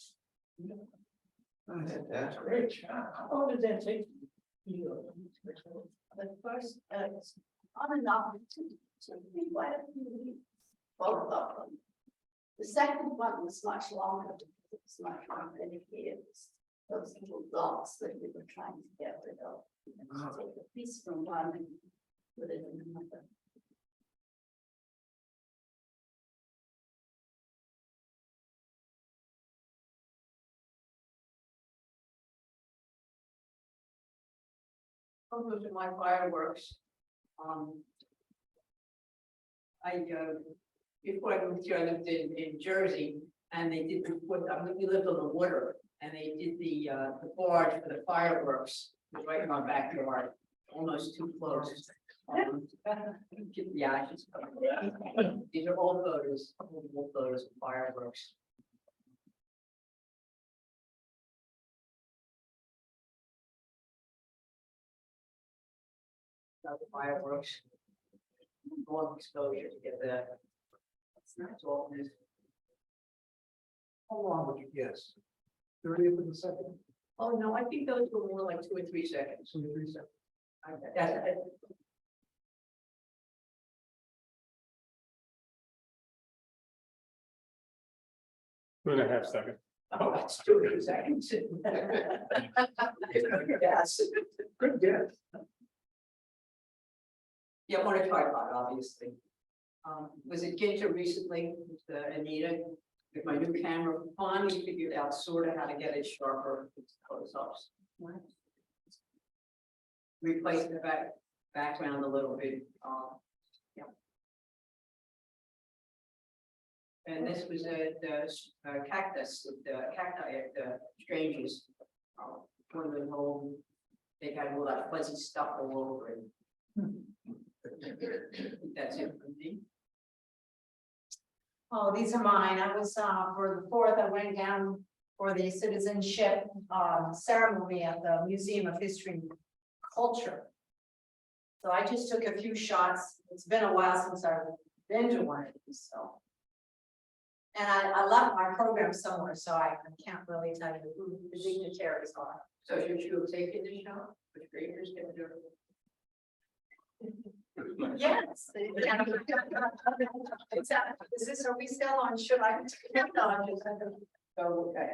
That's Great job. How long did that take? The first, on and off, took me quite a few weeks, both of them. The second one was much longer, because it was much more dedicated. Those little dots that we were trying to get rid of. And take a piece from one and put it in another. Over to my fireworks. Before I moved here, I lived in Jersey, and they did we lived on the water, and they did the barge for the fireworks right in our backyard, almost too close. Get the ashes. These are old photos of fireworks. The fireworks. Long exposure to get that. It's not all this. How long would you guess? 30th of a second, Oh, no, I think those were more like 2 or 3 seconds. 2 or 3 seconds. That's, 2.5 seconds. oh, that's 2 or 3 seconds. Yes. Good guess. Yeah, I'm on a tripod, obviously. Was it Ginter recently, with Anita, with my new camera, finally figured out sort of how to get it sharper, close-ups. Replaced the background a little bit, yeah. And this was the cactus, with the cacti at the Strangers. One of the whole, they had all that fuzzy stuff all over it. That's it for me. Oh, these are mine. I was, for the 4th, I went down for the citizenship, ceremony at the Museum of History and Culture. So I just took a few shots. It's been a while since I've been to one of these, so. And I left my program somewhere, so I can't really tell you who the dignitaries are. So should you have taken the shot? Which graders can do it? Yes. Is this, are we still on, should I? So, okay.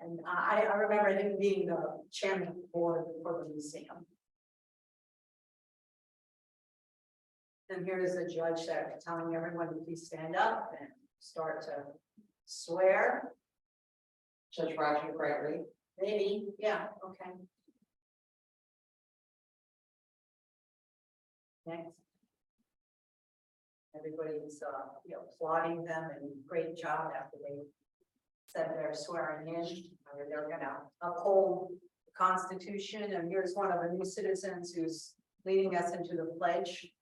And I remember him being the chairman of the board for the museum. And here is the judge there telling everyone to please stand up and start to swear. Judge Roger Gregory. Maybe, yeah, okay. Next. Everybody's, applauding them and great job after they said they're swearing in, or they're gonna uphold the Constitution. And here's one of the new citizens who's leading us into the Pledge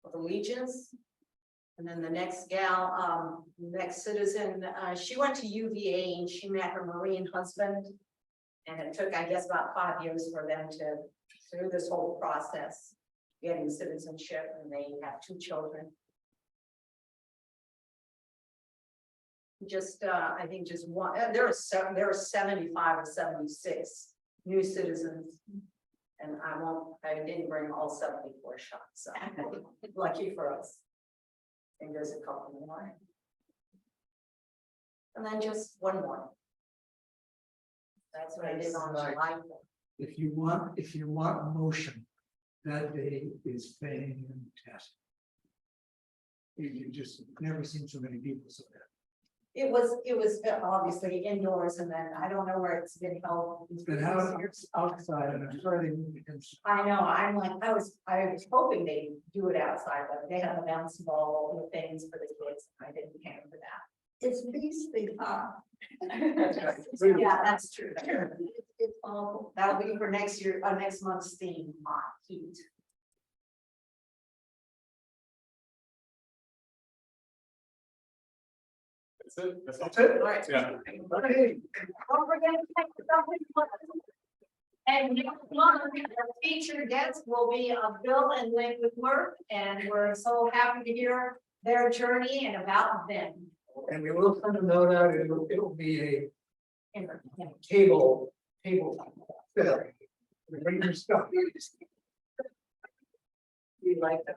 of Allegiance. And then the next gal, next citizen, she went to UVA and she met her Marine husband. And it took, I guess, about 5 years for them to, through this whole process, getting citizenship, and they have 2 children. Just, I think just one, there are 75 or 76 new citizens. And I didn't bring all 74 shots, so lucky for us. And there's a couple more. And then just one more. That's what I did on July 4th. If you want a motion, that day is fantastic. You just never seen so many people so that. It was obviously indoors and then I don't know where it's been held. It's been outside and I'm sorry they moved it inside. I know, I'm like, I was hoping they'd do it outside, but they have a bouncy ball and things for the kids. I didn't care for that. It's beastly hot. Yeah, that's true. It's awful. That'll be for next year, next month's theme, hot heat. That's it? All right. Yeah. Okay. Don't forget to take something. And next month, our featured guest will be Bill and Lynn Whitworth, and we're so happy to hear their journey and about them. And we will send a note out, it'll be a table. Fill. We bring your stuff. We like that.